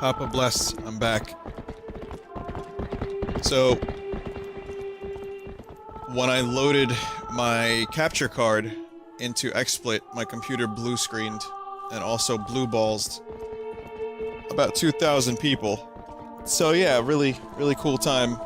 Papa bless, I'm back. So, when I loaded my capture card into XSplit, my computer blue screened and also blue ballsed about 2,000 people. So yeah, really cool time.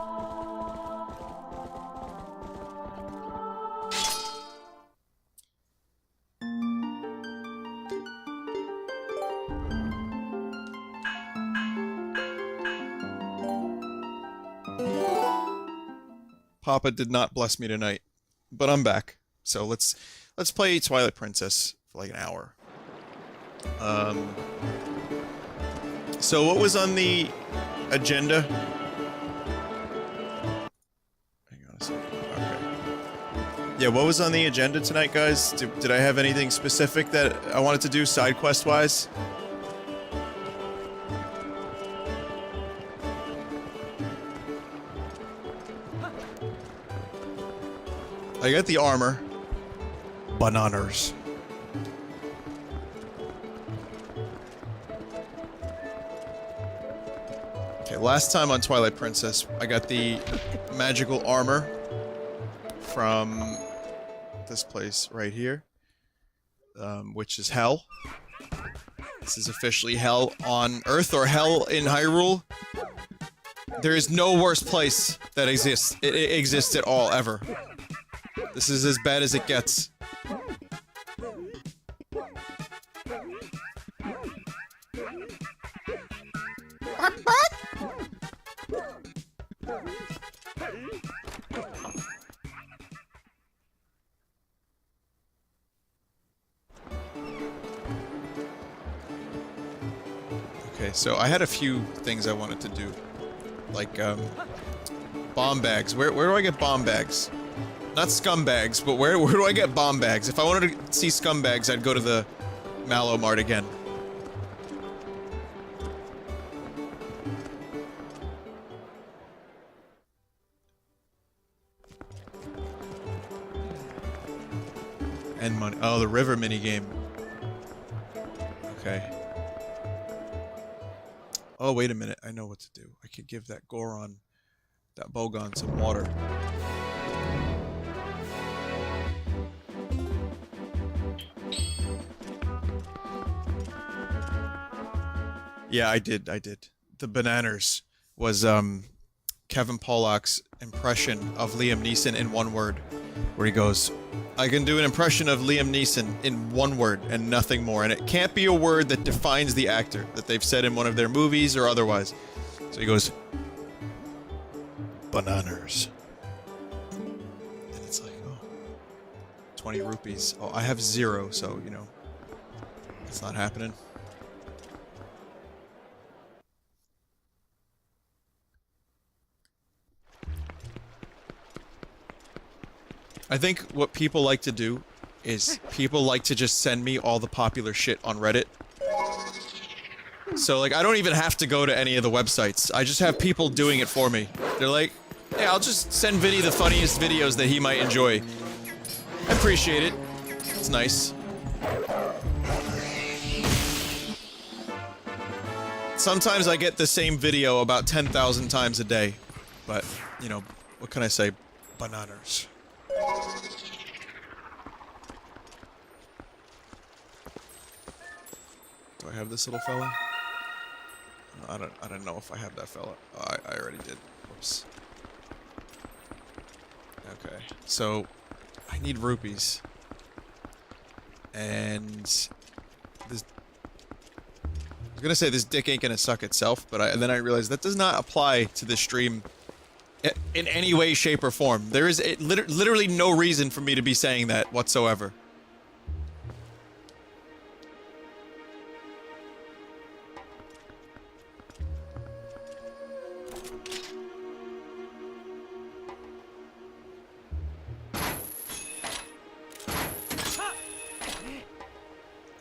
Papa did not bless me tonight, but I'm back. So let's play Twilight Princess for like an hour. So what was on the agenda? Hang on a second. Okay. Yeah, what was on the agenda tonight, guys? Did I have anything specific that I wanted to do side quest wise? I got the armor. Bananas. Okay, last time on Twilight Princess, I got the magical armor from this place right here, which is Hell. This is officially Hell on Earth, or Hell in Hyrule. There is no worse place that exists. It exists at all, ever. This is as bad as it gets. Okay, so I had a few things I wanted to do. Like, bomb bags. Where do I get bomb bags? Not scumbags, but where do I get bomb bags? If I wanted to see scumbags, I'd go to the Mallow Mart again. And money. Oh, the river minigame. Okay. Oh, wait a minute. I know what to do. I could give that Goron, that Bogon, some water. Yeah, I did. The Bananas was, Kevin Pollak's impression of Liam Neeson in one word. Where he goes, I can do an impression of Liam Neeson in one word and nothing more. And it can't be a word that defines the actor, that they've said in one of their movies or otherwise. So he goes, Bananas. And it's like, oh, 20 rupees. Oh, I have 0, so, you know, it's not happening. I think what people like to do is people like to just send me all the popular shit on Reddit. So, like, I don't even have to go to any of the websites. I just have people doing it for me. They're like, hey, I'll just send Vinny the funniest videos that he might enjoy. I appreciate it. It's nice. Sometimes I get the same video about 10,000 times a day. But, you know, what can I say? Bananas. Do I have this little fella? No, I don't know if I have that fella. Oh, I already did. Whoops. Okay, so I need rupees. And this, I was gonna say this dick ain't gonna suck itself, but then I realized that does not apply to this stream in any way, shape, or form. There is literally no reason for me to be saying that whatsoever.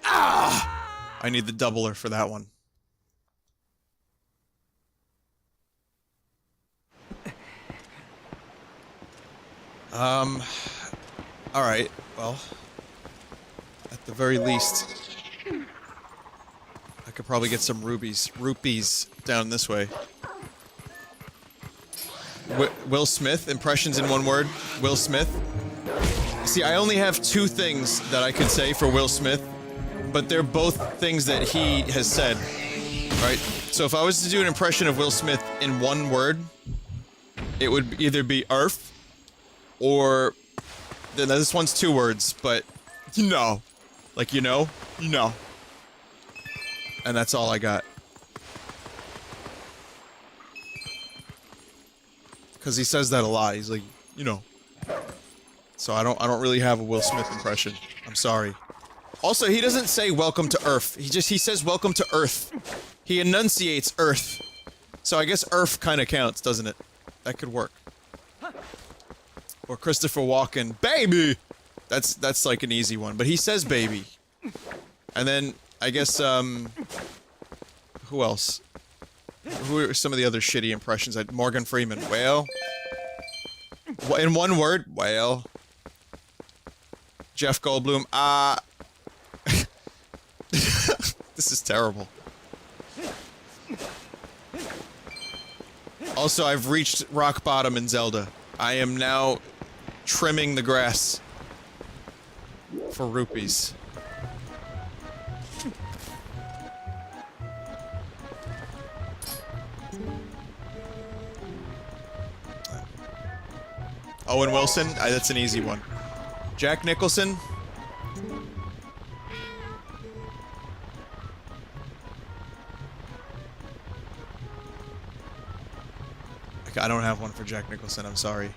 Ah! I need the doubler for that one. Alright, well, at the very least, I could probably get some rupees down this way. Will Smith, impressions in one word. Will Smith. See, I only have 2 things that I could say for Will Smith, but they're both things that he has said, right? So if I was to do an impression of Will Smith in one word, it would either be Earth, or... Then this one's 2 words, but... You know. Like, you know? You know. And that's all I got. Because he says that a lot. He's like, you know. So I don't really have a Will Smith impression. I'm sorry. Also, he doesn't say welcome to Earth. He says welcome to Earth. He enunciates Earth. So I guess Earth kind of counts, doesn't it? That could work. Or Christopher Walken, baby! That's like an easy one, but he says baby. And then, I guess, who else? Who are some of the other shitty impressions? Morgan Freeman, whale. In one word, whale. Jeff Goldblum, This is terrible. Also, I've reached rock bottom in Zelda. I am now trimming the grass for rupees. Owen Wilson? That's an easy one. Jack Nicholson? I don't have one for Jack Nicholson, I'm sorry.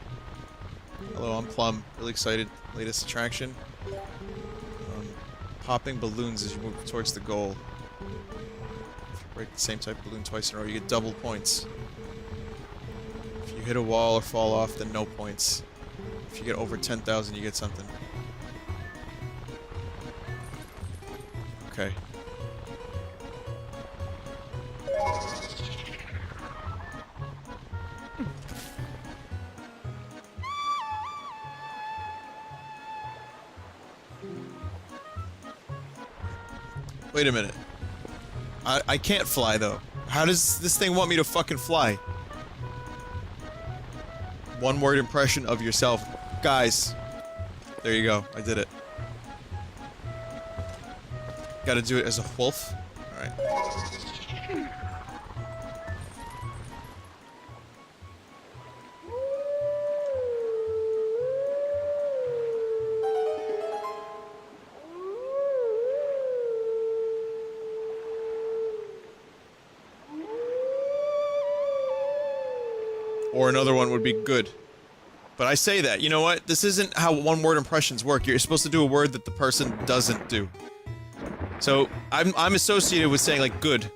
Hello, I'm Plum. Really excited. Latest attraction. Popping balloons as you move towards the goal. If you break the same type of balloon twice in a row, you get double points. If you hit a wall or fall off, then no points. If you get over 10,000, you get something. Okay. Wait a minute. I can't fly, though. How does this thing want me to fucking fly? One word impression of yourself. Guys. There you go. I did it. Gotta do it as a wolf. Alright. Or another one would be good. But I say that, you know what? This isn't how one-word impressions work. You're supposed to do a word that the person doesn't do. So, I'm associated with saying, like, good.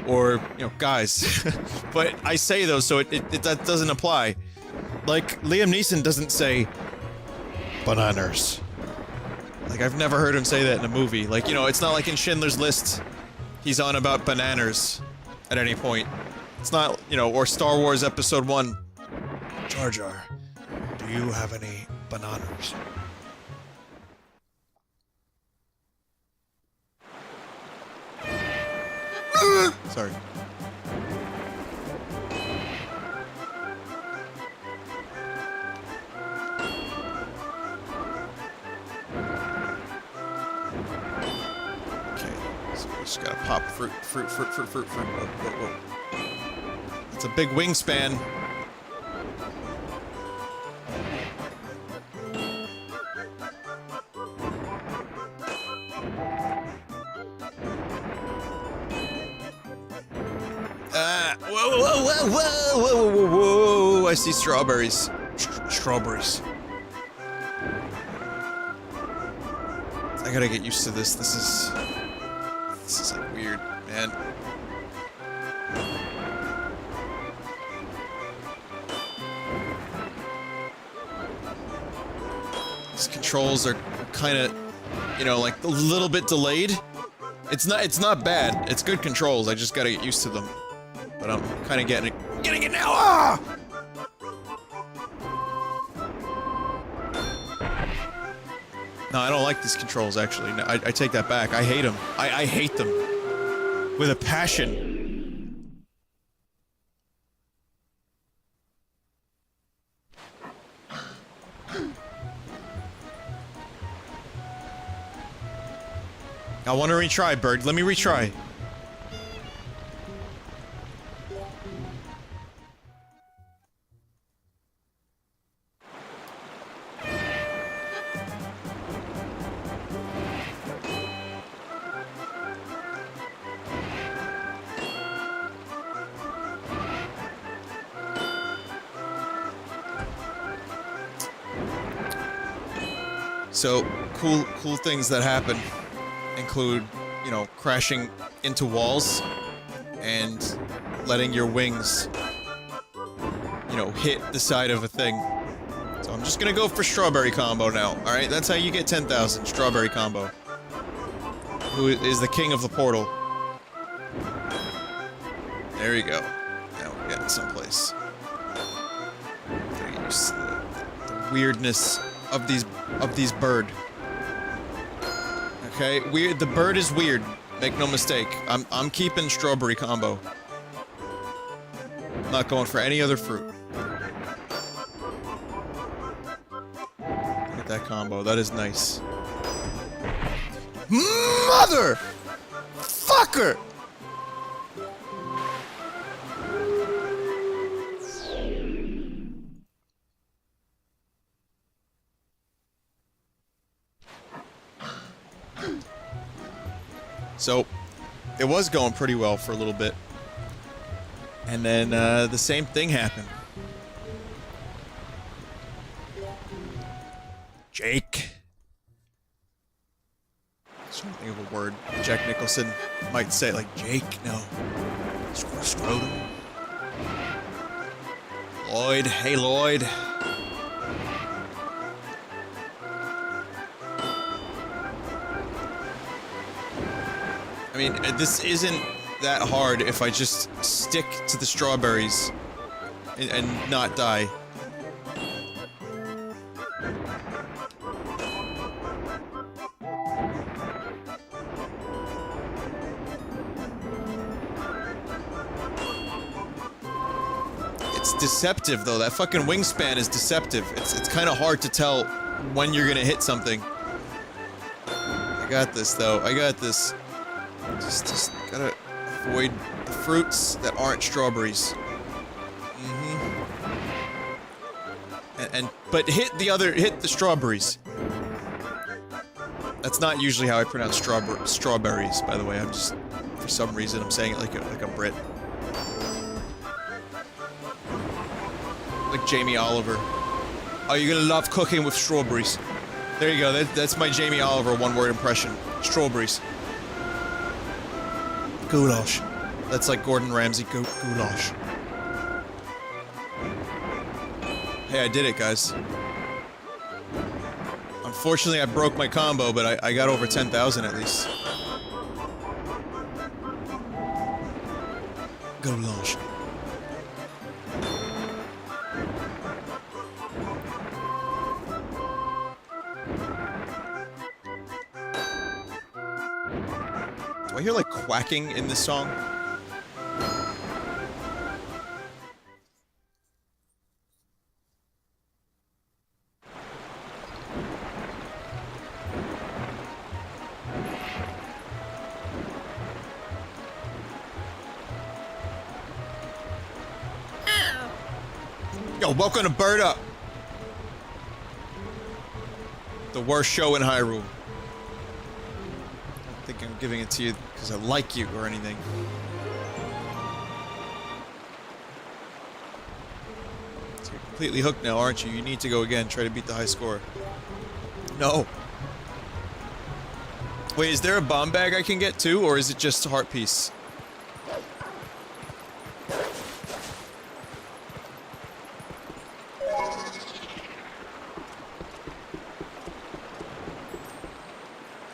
Or, you know, guys. But I say those, so that doesn't apply. Like, Liam Neeson doesn't say... bananas. Like, I've never heard him say that in a movie. Like, you know, it's not like in Schindler's List, he's on about bananas at any point. It's not, you know, or Star Wars Episode 1. Jar Jar, do you have any bananas? Sorry. Okay, so we just gotta pop fruit. Whoa, whoa, whoa. It's a big wingspan. Whoa, I see strawberries. Strawberries. I gotta get used to this. This is like weird, man. These controls are kind of, you know, like a little bit delayed. It's not bad. It's good controls. I just gotta get used to them. But I'm kind of getting it now. Ah! No, I don't like these controls, actually. No, I take that back. I hate them. I hate them. with a passion. I want to retry, bird. Let me retry. So, cool things that happen include, you know, crashing into walls and letting your wings, you know, hit the side of a thing. So I'm just gonna go for strawberry combo now, alright? That's how you get 10,000, strawberry combo. Who is the king of the portal. There you go. Now we're getting someplace. Gotta get used to the weirdness of these bird. Okay, weird. The bird is weird. Make no mistake. I'm keeping strawberry combo. I'm not going for any other fruit. Look at that combo. That is nice. Mother fucker. So, it was going pretty well for a little bit. And then, the same thing happened. Jake. I'm trying to think of a word. Jack Nicholson might say, like, Jake, no. Scrotum. Lloyd, hey Lloyd. I mean, this isn't that hard if I just stick to the strawberries and not die. It's deceptive, though. That fucking wingspan is deceptive. It's kind of hard to tell when you're gonna hit something. I got this, though. I got this. Just gotta avoid the fruits that aren't strawberries. But hit the strawberries. That's not usually how I pronounce strawberries, by the way. I'm just, for some reason, I'm saying it like a Brit. Like Jamie Oliver. Oh, you're gonna love cooking with strawberries. There you go. That's my Jamie Oliver one-word impression. Strawberries. Goulash. That's like Gordon Ramsay goulash. Hey, I did it, guys. Unfortunately, I broke my combo, but I got over 10,000 at least. Goulash. Do I hear, like, quacking in this song? Yo, welcome to Bird Up! The worst show in Hyrule. I don't think I'm giving it to you because I like you or anything. So you're completely hooked now, aren't you? You need to go again, try to beat the high score. No. Wait, is there a bomb bag I can get too, or is it just a heart piece?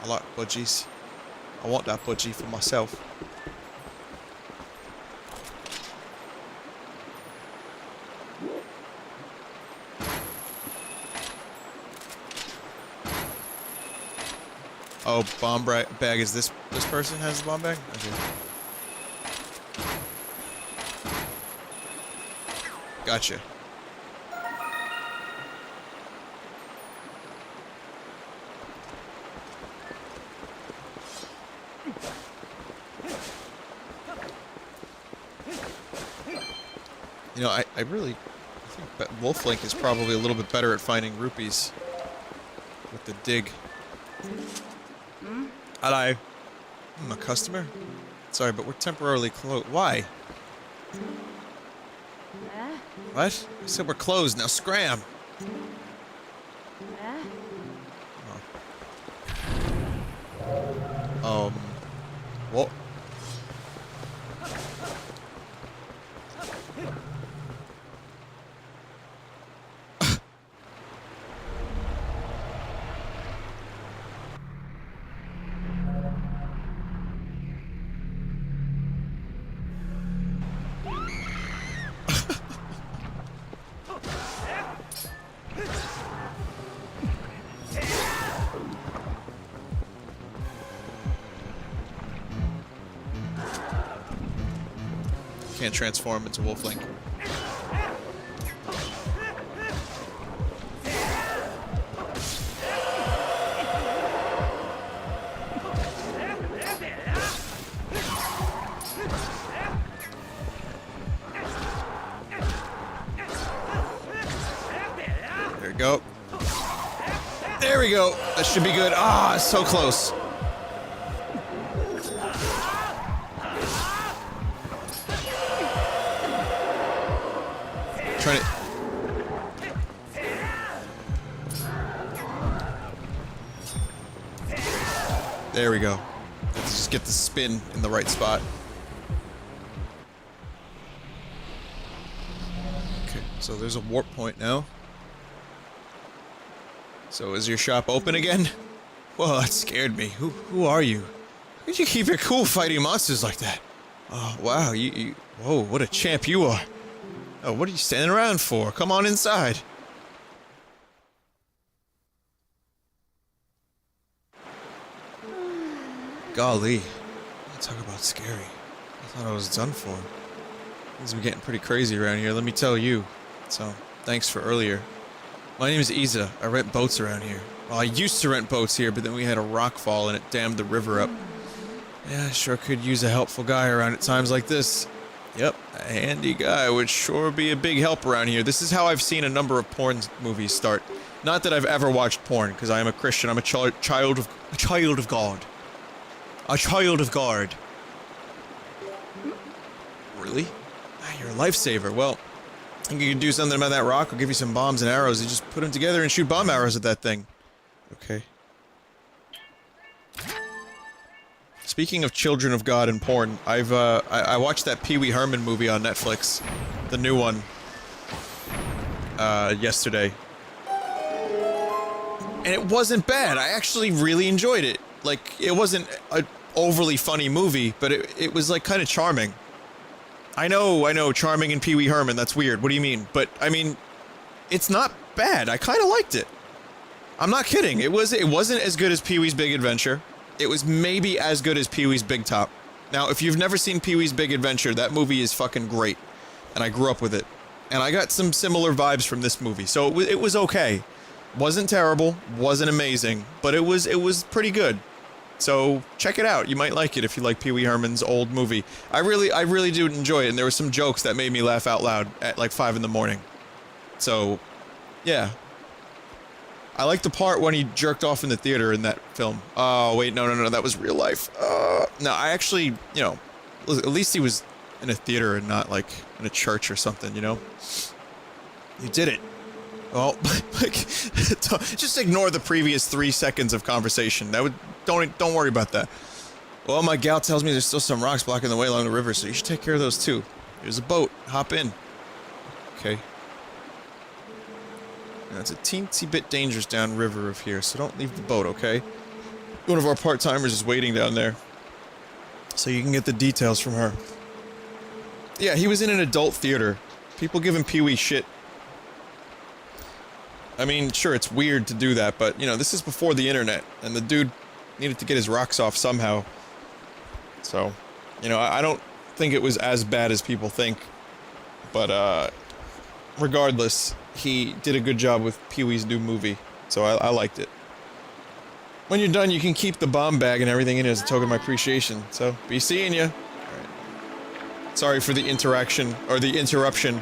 I like budgies. I want that budgie for myself. Oh, bomb bag is this person has the bomb bag? Okay. Gotcha. You know, I think Wolf Link is probably a little bit better at finding rupees with the dig. Hello. I'm a customer? Sorry, but we're temporarily closed. Why? What? I said we're closed, now scram! Oh. What? Can't transform into Wolf Link. There we go. There we go. That should be good. Ah, so close. Trying to... There we go. Let's just get the spin in the right spot. Okay, so there's a warp point now. So is your shop open again? Whoa, that scared me. Who are you? How did you keep your cool fighting monsters like that? Oh, wow, you... Whoa, what a champ you are. Oh, what are you standing around for? Come on inside. Golly. Talk about scary. I thought I was done for. Things are getting pretty crazy around here, let me tell you. So, thanks for earlier. My name is Isa. I rent boats around here. Well, I used to rent boats here, but then we had a rock fall and it dammed the river up. Yeah, I sure could use a helpful guy around at times like this. Yep, a handy guy would sure be a big help around here. This is how I've seen a number of porn movies start. Not that I've ever watched porn, because I am a Christian. I'm a child of God. A child of God. Really? Ah, you're a lifesaver. Well, I think you can do something about that rock. I'll give you some bombs and arrows. You just put them together and shoot bomb arrows at that thing. Okay. Speaking of children of God and porn, I watched that Pee Wee Herman movie on Netflix. The new one. Yesterday. And it wasn't bad. I actually really enjoyed it. Like, it wasn't an overly funny movie, but it was, like, kind of charming. I know, charming in Pee Wee Herman, that's weird. What do you mean? But, I mean, it's not bad. I kind of liked it. I'm not kidding. It wasn't as good as Pee Wee's Big Adventure. It was maybe as good as Pee Wee's Big Top. Now, if you've never seen Pee Wee's Big Adventure, that movie is fucking great. And I grew up with it. And I got some similar vibes from this movie, so it was okay. Wasn't terrible, wasn't amazing, but it was pretty good. So, check it out. You might like it if you like Pee Wee Herman's old movie. I really do enjoy it, and there were some jokes that made me laugh out loud at like 5 in the morning. So, yeah. I like the part when he jerked off in the theater in that film. Oh, wait, no, that was real life. No, I actually, you know, at least he was in a theater and not, like, in a church or something, you know? You did it. Well, like, just ignore the previous 3 seconds of conversation. Don't worry about that. Well, my gal tells me there's still some rocks blocking the way along the river, so you should take care of those too. There's a boat. Hop in. Okay. Now, it's a teensy bit dangerous downriver of here, so don't leave the boat, okay? One of our part-timers is waiting down there. So you can get the details from her. Yeah, he was in an adult theater. People give him Pee-wee shit. I mean, sure, it's weird to do that, but, you know, this is before the internet, and the dude needed to get his rocks off somehow. So, you know, I don't think it was as bad as people think, but, regardless, he did a good job with Pee-wee's new movie, so I liked it. When you're done, you can keep the bomb bag and everything in it as a token of my appreciation, so be seeing ya. Alright. Sorry for the interaction, or the interruption.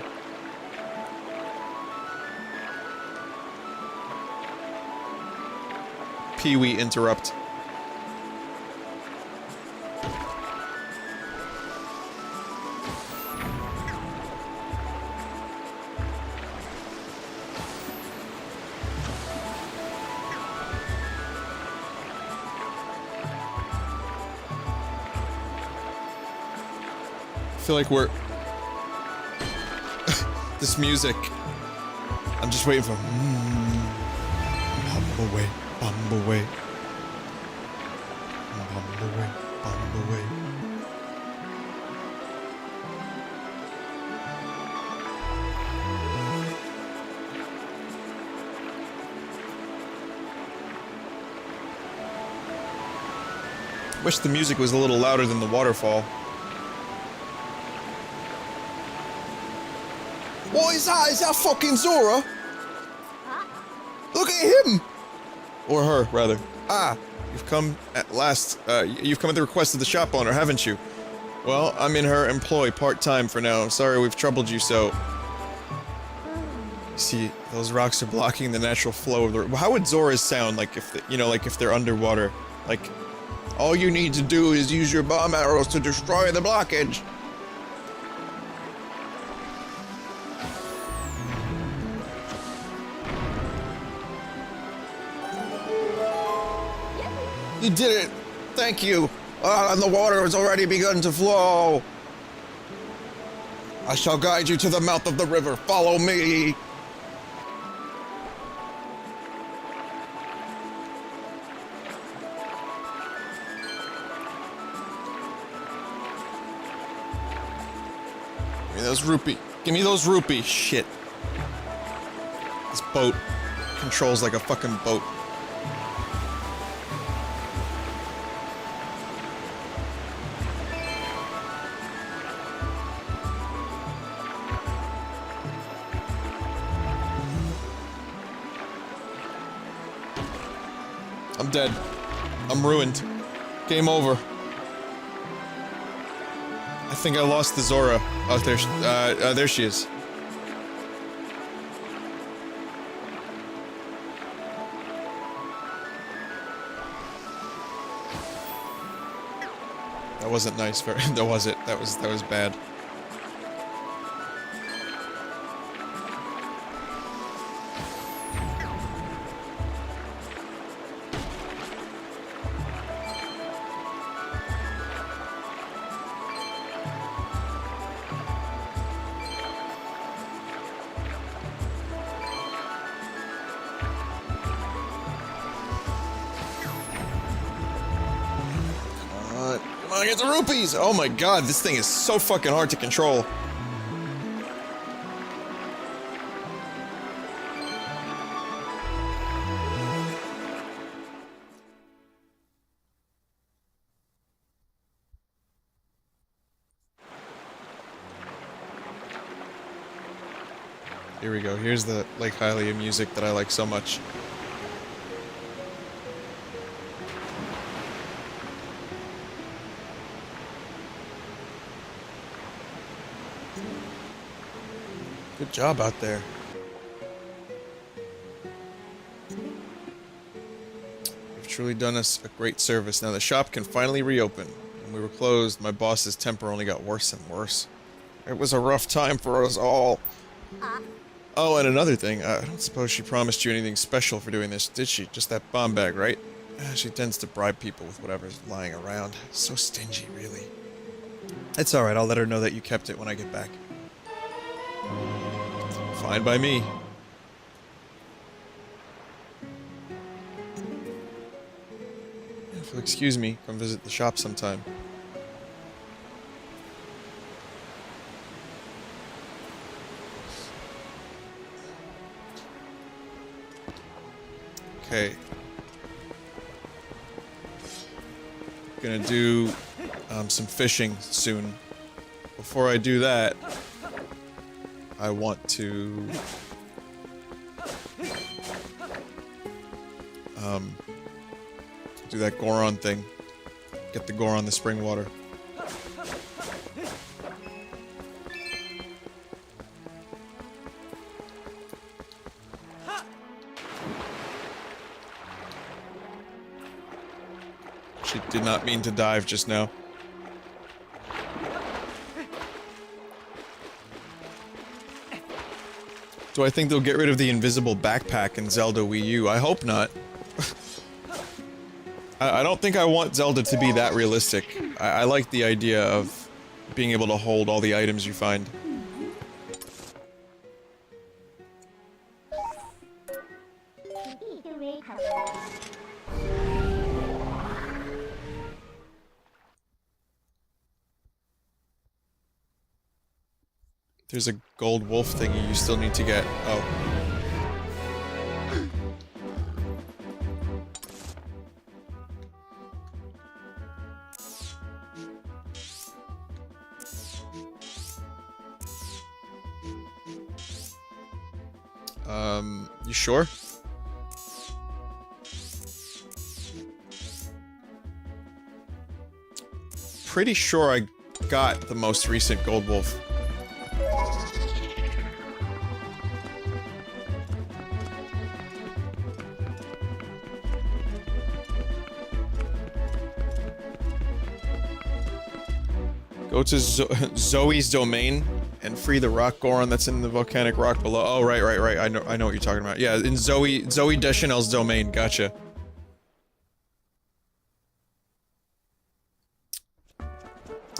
Pee-wee interrupt. I feel like we're... this music. I'm just waiting for... Bumbleway, bumbleway. Bumbleway, bumbleway. Wish the music was a little louder than the waterfall. What is that? Is that fucking Zora? Look at him! Or her, rather. Ah, you've come at last. You've come at the request of the shop owner, haven't you? Well, I'm in her employ part-time for now. I'm sorry we've troubled you so. See, those rocks are blocking the natural flow of the... How would Zoras sound, like, if, you know, like, if they're underwater? Like, all you need to do is use your bomb arrows to destroy the blockage. You did it! Thank you! And the water has already begun to flow! I shall guide you to the mouth of the river. Follow me! Give me those rupee. Give me those rupee. Shit. This boat controls like a fucking boat. I'm dead. I'm ruined. Game over. I think I lost the Zora. Oh, there she is. That wasn't nice. That was it. That was bad. Get the rupees! Oh my god, this thing is so fucking hard to control. Here we go, here's the Lake Hylia music that I like so much. Good job out there. You've truly done us a great service. Now the shop can finally reopen. When we were closed, my boss's temper only got worse and worse. It was a rough time for us all. Oh, and another thing, I don't suppose she promised you anything special for doing this, did she? Just that bomb bag, right? She tends to bribe people with whatever's lying around. So stingy, really. It's alright, I'll let her know that you kept it when I get back. Fine by me. If you'll excuse me, come visit the shop sometime. Okay. Gonna do some fishing soon. Before I do that, I want to... do that Goron thing. Get the Goron the spring water. She did not mean to dive just now. Do I think they'll get rid of the invisible backpack in Zelda Wii U? I hope not. I don't think I want Zelda to be that realistic. I like the idea of being able to hold all the items you find. There's a gold wolf thingy you still need to get. Oh. You sure? Pretty sure I got the most recent gold wolf. Go to Zoe's domain and free the rock Goron that's in the volcanic rock below. Oh, right. I know what you're talking about. Yeah, in Zoe Deschanel's domain. Gotcha.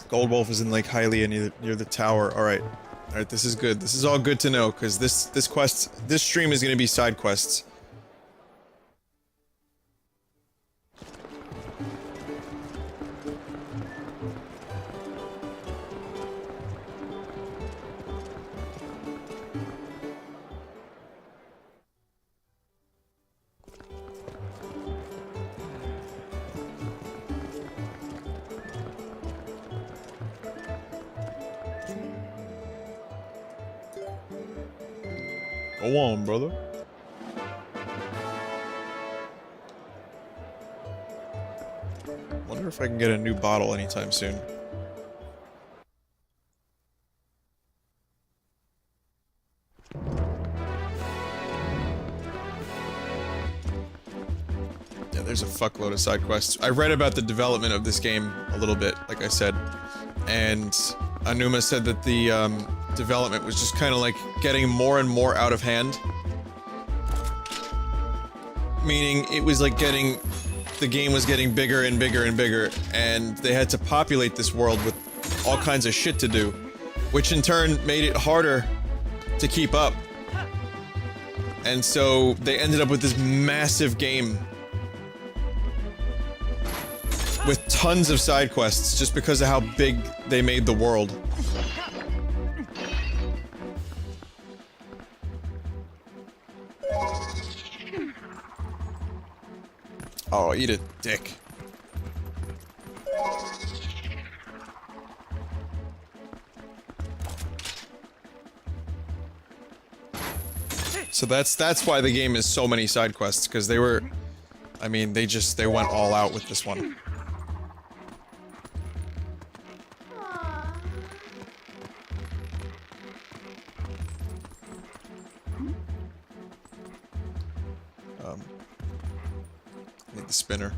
Gold Wolf is in Lake Hylia near the tower. Alright. Alright, this is good. This is all good to know, because this stream is gonna be side quests. Go on, brother. Wonder if I can get a new bottle anytime soon. Yeah, there's a fuckload of side quests. I read about the development of this game a little bit, like I said, and Anuma said that the, development was just kind of like getting more and more out of hand. Meaning it was like the game was getting bigger and bigger and bigger, and they had to populate this world with all kinds of shit to do, which in turn made it harder to keep up. And so they ended up with this massive game with tons of side quests just because of how big they made the world. Oh, eat a dick. So that's why the game is so many side quests, because they were, I mean, they went all out with this one. Need the spinner.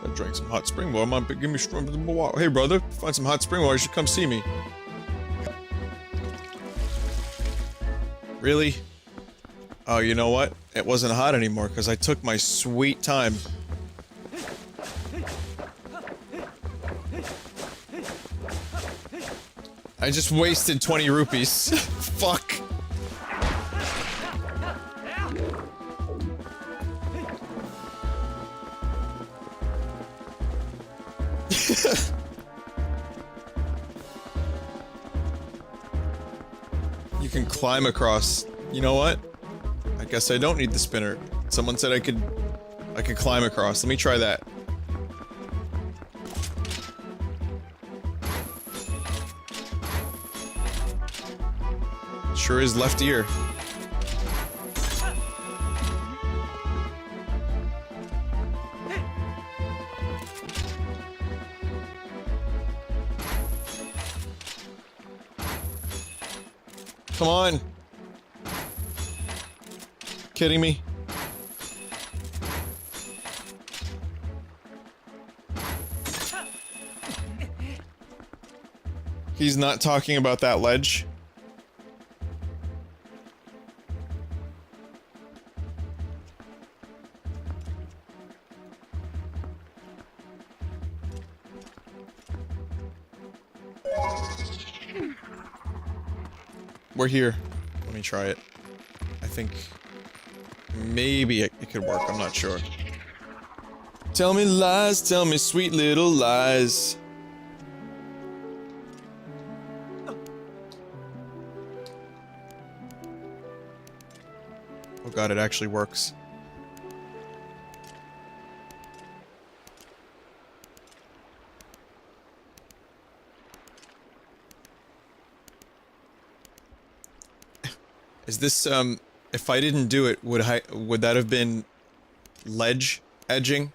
I drank some hot spring water. Mom, give me some water. Hey, brother, find some hot spring water. You should come see me. Really? Oh, you know what? It wasn't hot anymore because I took my sweet time. I just wasted 20 rupees. Fuck. You can climb across. You know what? I guess I don't need the spinner. Someone said I could climb across. Let me try that. Sure is left ear. Come on. Kidding me? He's not talking about that ledge. We're here. Let me try it. I think maybe it could work. I'm not sure. Tell me lies, tell me sweet little lies. Oh god, it actually works. Is this, if I didn't do it, would that have been ledge edging?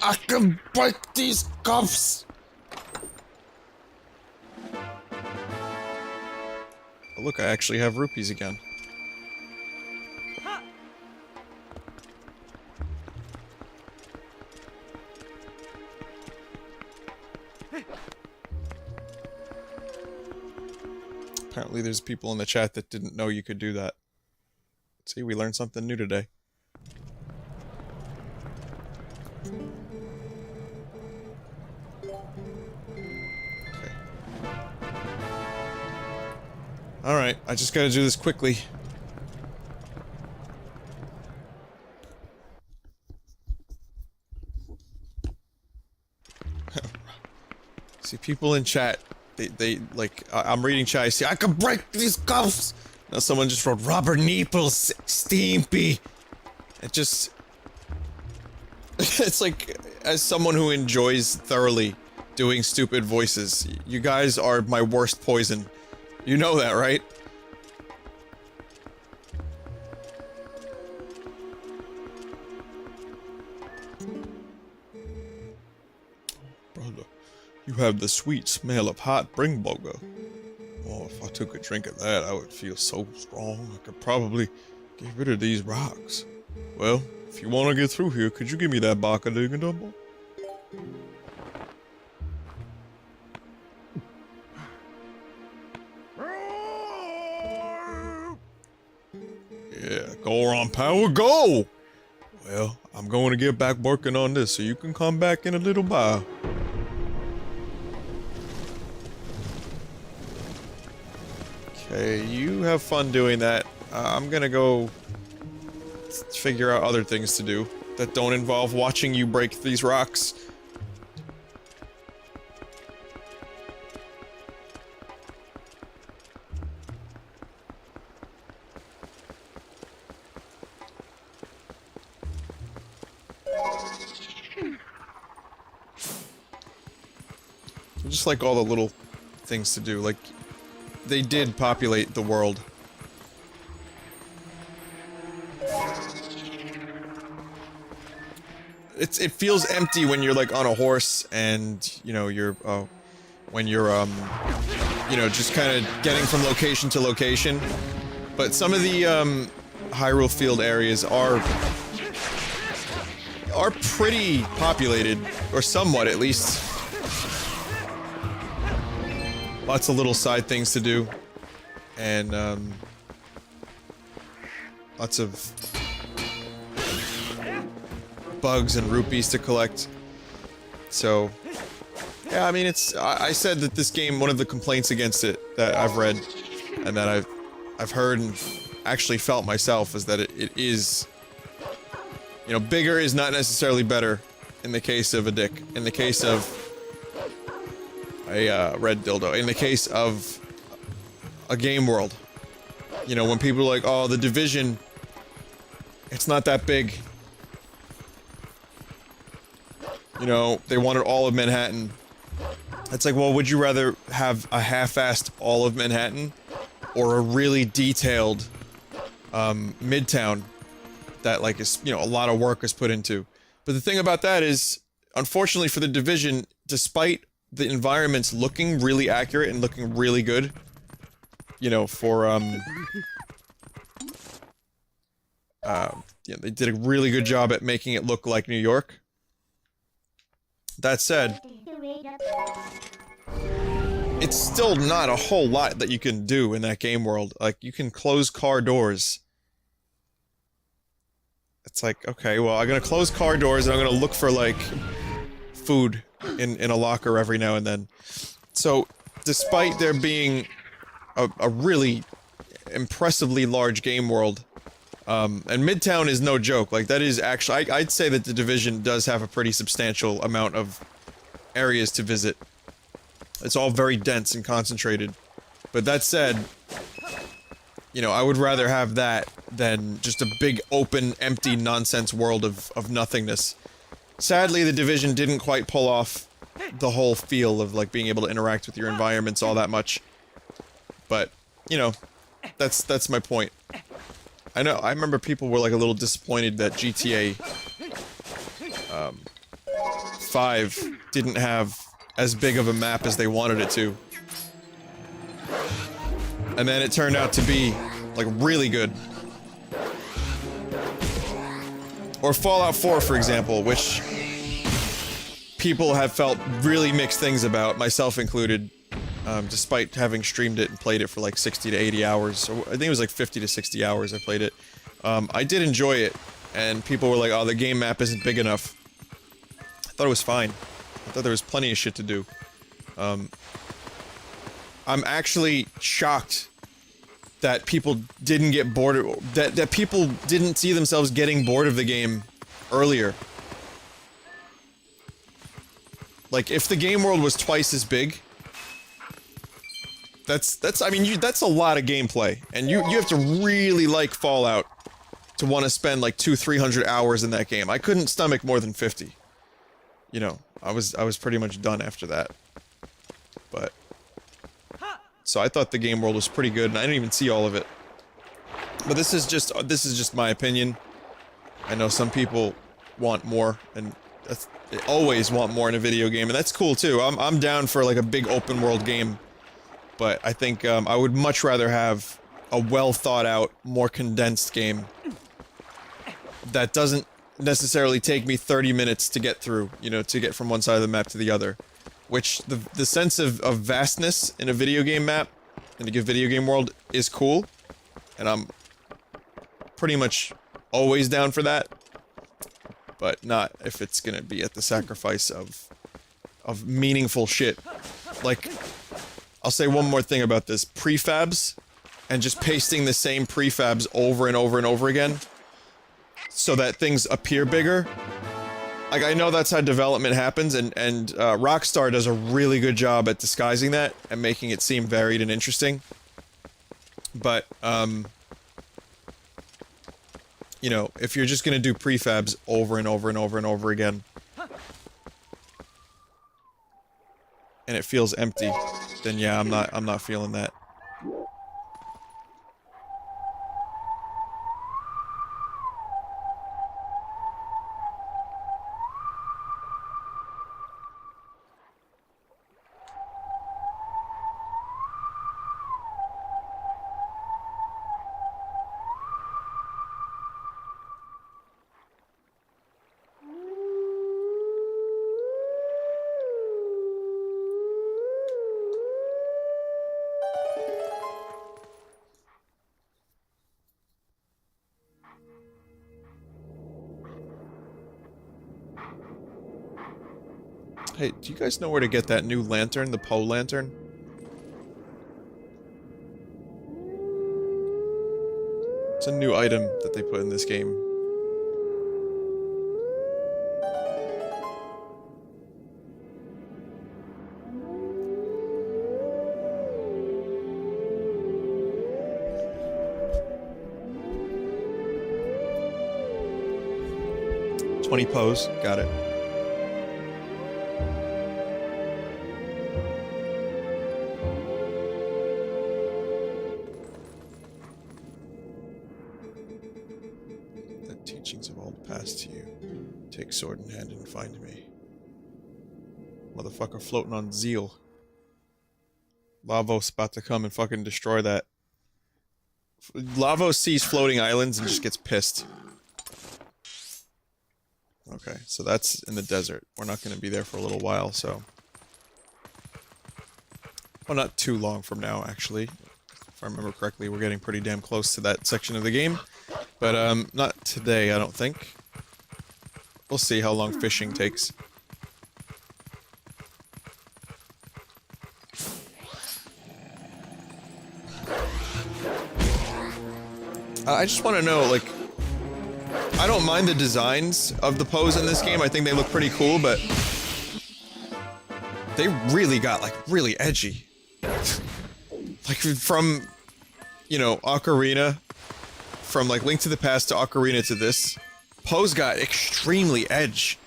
I can break these cuffs! Oh, look, I actually have rupees again. Apparently there's people in the chat that didn't know you could do that. See, we learned something new today. Alright, I just gotta do this quickly. See, people in chat, they like, I'm reading chat, I see, I can break these cuffs! Now someone just wrote, Robert Niepels, Steampy! It just... It's like, as someone who enjoys thoroughly doing stupid voices, you guys are my worst poison. You know that, right? Brother, you have the sweet smell of hot bringboga. Oh, if I took a drink of that, I would feel so strong, I could probably get rid of these rocks. Well, if you want to get through here, could you give me that baka digging double? Yeah, go on, power, go! Well, I'm going to get back working on this, so you can come back in a little while. Okay, you have fun doing that. I'm gonna go figure out other things to do that don't involve watching you break these rocks. Just like all the little things to do, like, they did populate the world. It feels empty when you're like on a horse and, you know, you're, when you're, you know, just kind of getting from location to location. But some of the, Hyrule Field areas are pretty populated, or somewhat at least. Lots of little side things to do, and lots of bugs and rupees to collect. So Yeah, I mean, I said that this game, one of the complaints against it that I've read, and that I've heard and actually felt myself, is that it is, you know, bigger is not necessarily better in the case of a dick. In the case of a, red dildo. In the case of a game world. You know, when people are like, oh, the Division, it's not that big. You know, they wanted all of Manhattan. It's like, well, would you rather have a half-assed all of Manhattan, or a really detailed, Midtown that, like, is, you know, a lot of work is put into? But the thing about that is, unfortunately for the Division, despite the environments looking really accurate and looking really good, you know, for, yeah, they did a really good job at making it look like New York. That said, it's still not a whole lot that you can do in that game world. Like, you can close car doors. It's like, okay, well, I'm gonna close car doors and I'm gonna look for, like, food in a locker every now and then. So, despite there being a really impressively large game world, and Midtown is no joke, like, that is actually, I'd say that the Division does have a pretty substantial amount of areas to visit. It's all very dense and concentrated. But that said, you know, I would rather have that than just a big, open, empty, nonsense world of nothingness. Sadly, the Division didn't quite pull off the whole feel of, like, being able to interact with your environments all that much. But, you know, that's my point. I know, I remember people were, like, a little disappointed that GTA 5 didn't have as big of a map as they wanted it to. And then it turned out to be, like, really good. Or Fallout 4, for example, which people have felt really mixed things about, myself included, despite having streamed it and played it for like 60 to 80 hours. Or I think it was like 50 to 60 hours I played it. I did enjoy it, and people were like, oh, the game map isn't big enough. I thought it was fine. I thought there was plenty of shit to do. I'm actually shocked that people didn't get bored of- that people didn't see themselves getting bored of the game earlier. Like, if the game world was twice as big, I mean, that's a lot of gameplay, and you have to really like Fallout to want to spend like 200-300 hours in that game. I couldn't stomach more than 50. You know, I was pretty much done after that. But so I thought the game world was pretty good, and I didn't even see all of it. But this is just my opinion. I know some people want more, and they always want more in a video game, and that's cool too. I'm down for like a big open world game, but I think I would much rather have a well thought out, more condensed game that doesn't necessarily take me 30 minutes to get through, you know, to get from one side of the map to the other. Which, the sense of vastness in a video game map, in a video game world, is cool. And I'm pretty much always down for that. But not if it's gonna be at the sacrifice of meaningful shit. Like, I'll say one more thing about this. Prefabs, and just pasting the same prefabs over and over and over again, so that things appear bigger. Like, I know that's how development happens, and Rockstar does a really good job at disguising that and making it seem varied and interesting. But, you know, if you're just gonna do prefabs over and over and over and over again, and it feels empty, then yeah, I'm not feeling that. Hey, do you guys know where to get that new lantern, the pole lantern? It's a new item that they put in this game. Pose, got it. The teachings of old pass to you. Take sword in hand and find me. Motherfucker floating on zeal. Lavos about to come and fucking destroy that. Lavos sees floating islands and just gets pissed. Okay, so that's in the desert. We're not going to be there for a little while, so... Well, not too long from now, actually. If I remember correctly, we're getting pretty damn close to that section of the game. But, not today, I don't think. We'll see how long fishing takes. I just want to know, like... I don't mind the designs of the pose in this game. I think they look pretty cool, but... They really got, like, really edgy. Like, from, you know, Ocarina... From, like, Link to the Past to Ocarina to this... Pose got extremely edge.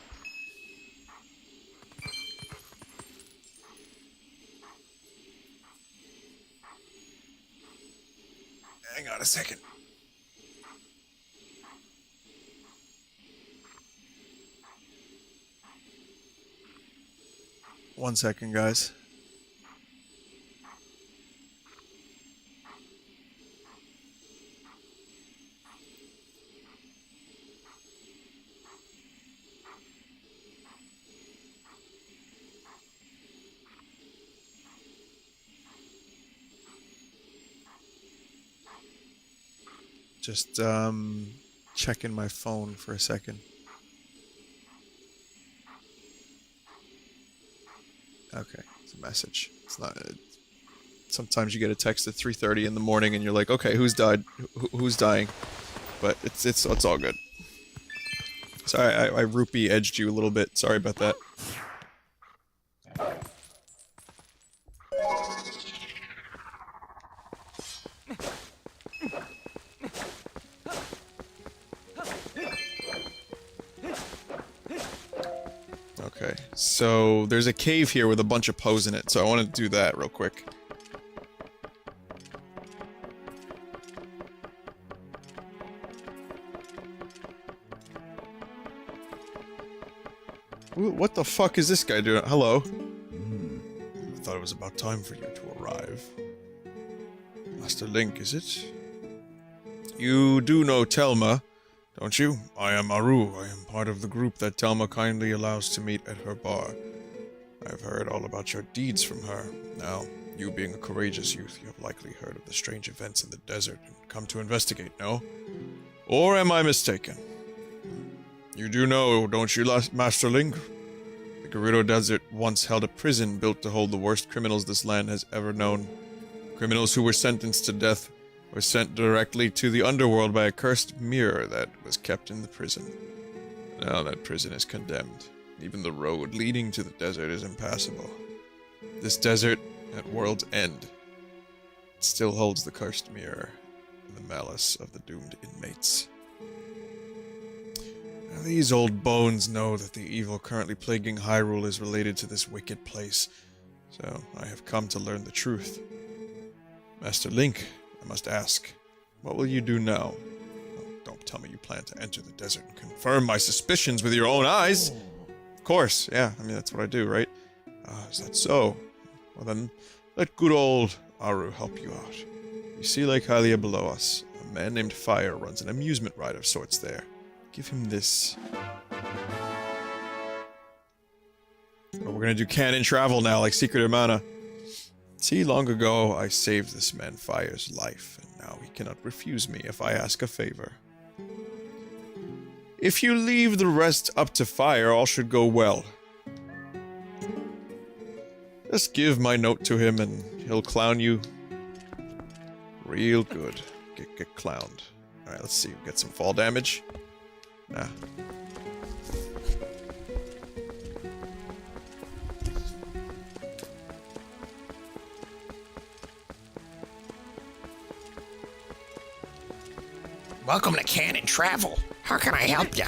Hang on a second. One second, guys. Just, checking my phone for a second. Okay, it's a message. It's not... sometimes you get a text at 3:30 in the morning and you're like, okay, who's died? Who's dying? But it's all good. Sorry, I rupee edged you a little bit. Sorry about that. Okay, so there's a cave here with a bunch of Poes in it, so I want to do that real quick. Ooh, what the fuck is this guy doing? Hello? I thought it was about time for you to arrive. Master Link, is it? You do know Telma, don't you? I am Aru. I am part of the group that Telma kindly allows to meet at her bar. I've heard all about your deeds from her. Now, you being a courageous youth, you have likely heard of the strange events in the desert and come to investigate, no? Or am I mistaken? You do know, don't you, Master Link? The Gerudo Desert once held a prison built to hold the worst criminals this land has ever known. Criminals who were sentenced to death were sent directly to the underworld by a cursed mirror that was kept in the prison. Now that prison is condemned. Even the road leading to the desert is impassable. This desert, at world's end, still holds the cursed mirror and the malice of the doomed inmates. Now, these old bones know that the evil currently plaguing Hyrule is related to this wicked place, so I have come to learn the truth. Master Link, I must ask, what will you do now? Oh, don't tell me you plan to enter the desert and confirm my suspicions with your own eyes! Of course, yeah, I mean, that's what I do, right? Is that so? Well then, let good old Aru help you out. You see Lake Hylia below us. A man named Fire runs an amusement ride of sorts there. Give him this. Oh, we're gonna do canon travel now, like Secret of Mana. See, long ago, I saved this man Fire's life, and now he cannot refuse me if I ask a favor. If you leave the rest up to Fire, all should go well. Just give my note to him and he'll clown you real good. Get clowned. Alright, let's see. Get some fall damage. Nah. Welcome to Canon Travel. How can I help you?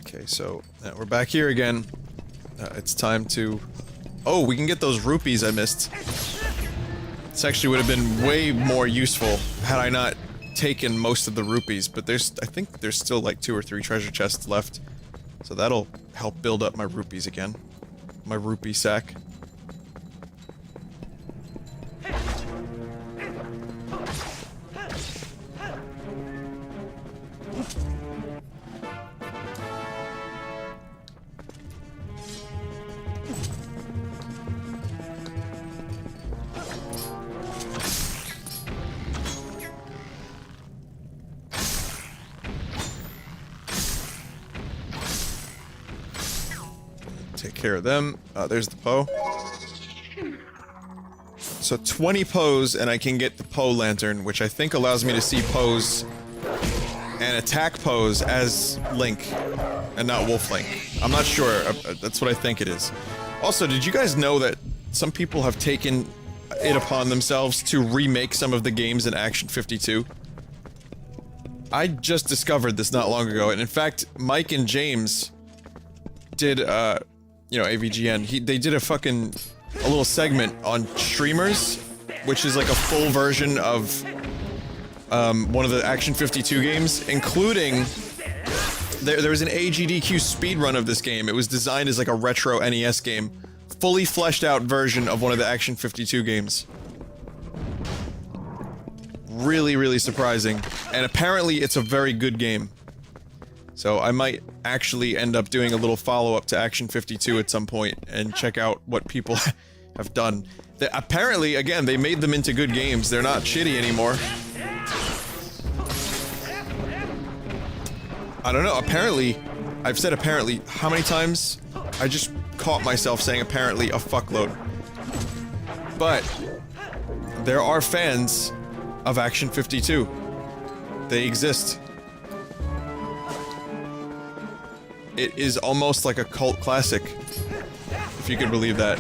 Okay, so we're back here again. It's time to... Oh, we can get those rupees I missed. This actually would have been way more useful had I not taken most of the rupees, but I think there's still like 2 or 3 treasure chests left. So that'll help build up my rupees again. My rupee sack. Take care of them. There's the Poe. So 20 Poes and I can get the Poe Lantern, which I think allows me to see Poes and attack Poes as Link and not Wolf Link. I'm not sure. That's what I think it is. Also, did you guys know that some people have taken it upon themselves to remake some of the games in Action 52? I just discovered this not long ago, and in fact, Mike and James did, you know, AVGN, they did a little segment on streamers, which is like a full version of, one of the Action 52 games, including, there was an AGDQ speedrun of this game. It was designed as like a retro NES game. Fully fleshed out version of one of the Action 52 games. Really, really surprising. And apparently it's a very good game. So I might actually end up doing a little follow-up to Action 52 at some point and check out what people have done. Apparently, again, they made them into good games. They're not shitty anymore. I don't know, apparently, I've said apparently how many times? I just caught myself saying apparently a fuckload. But there are fans of Action 52. They exist. It is almost like a cult classic, if you could believe that.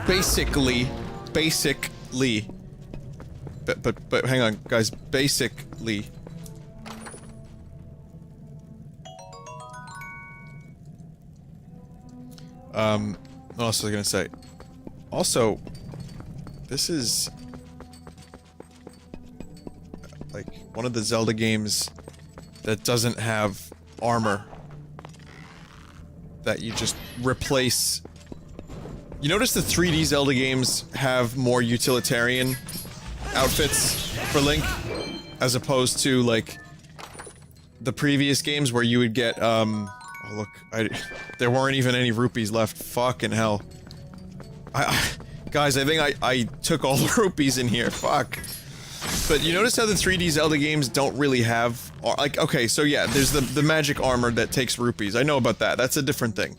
Basically, but hang on, guys, basically. What else was I gonna say? Also, this is like one of the Zelda games that doesn't have armor that you just replace. You notice the 3D Zelda games have more utilitarian outfits for Link, as opposed to like the previous games where you would get oh look, there weren't even any rupees left. Fucking hell. Guys, I think I took all the rupees in here. Fuck. But you notice how the 3D Zelda games don't really have, like, okay, so yeah, there's the magic armor that takes rupees. I know about that. That's a different thing.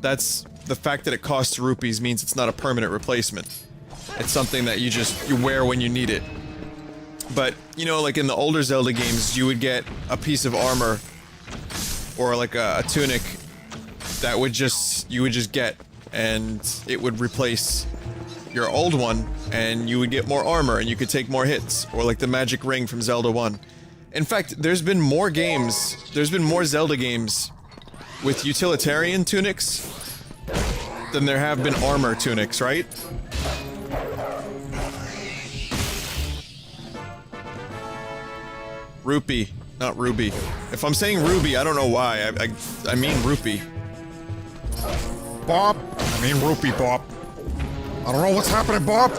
That's the fact that it costs rupees means it's not a permanent replacement. It's something that you wear when you need it. But, you know, like in the older Zelda games, you would get a piece of armor or like a tunic that you would just get, and it would replace your old one, and you would get more armor, and you could take more hits, or like the magic ring from Zelda 1. In fact, there's been more Zelda games with utilitarian tunics than there have been armor tunics, right? Rupee, not Ruby. If I'm saying Ruby, I don't know why. I mean Rupee. Bob? I mean Rupee, Bob. I don't know what's happening, Bob.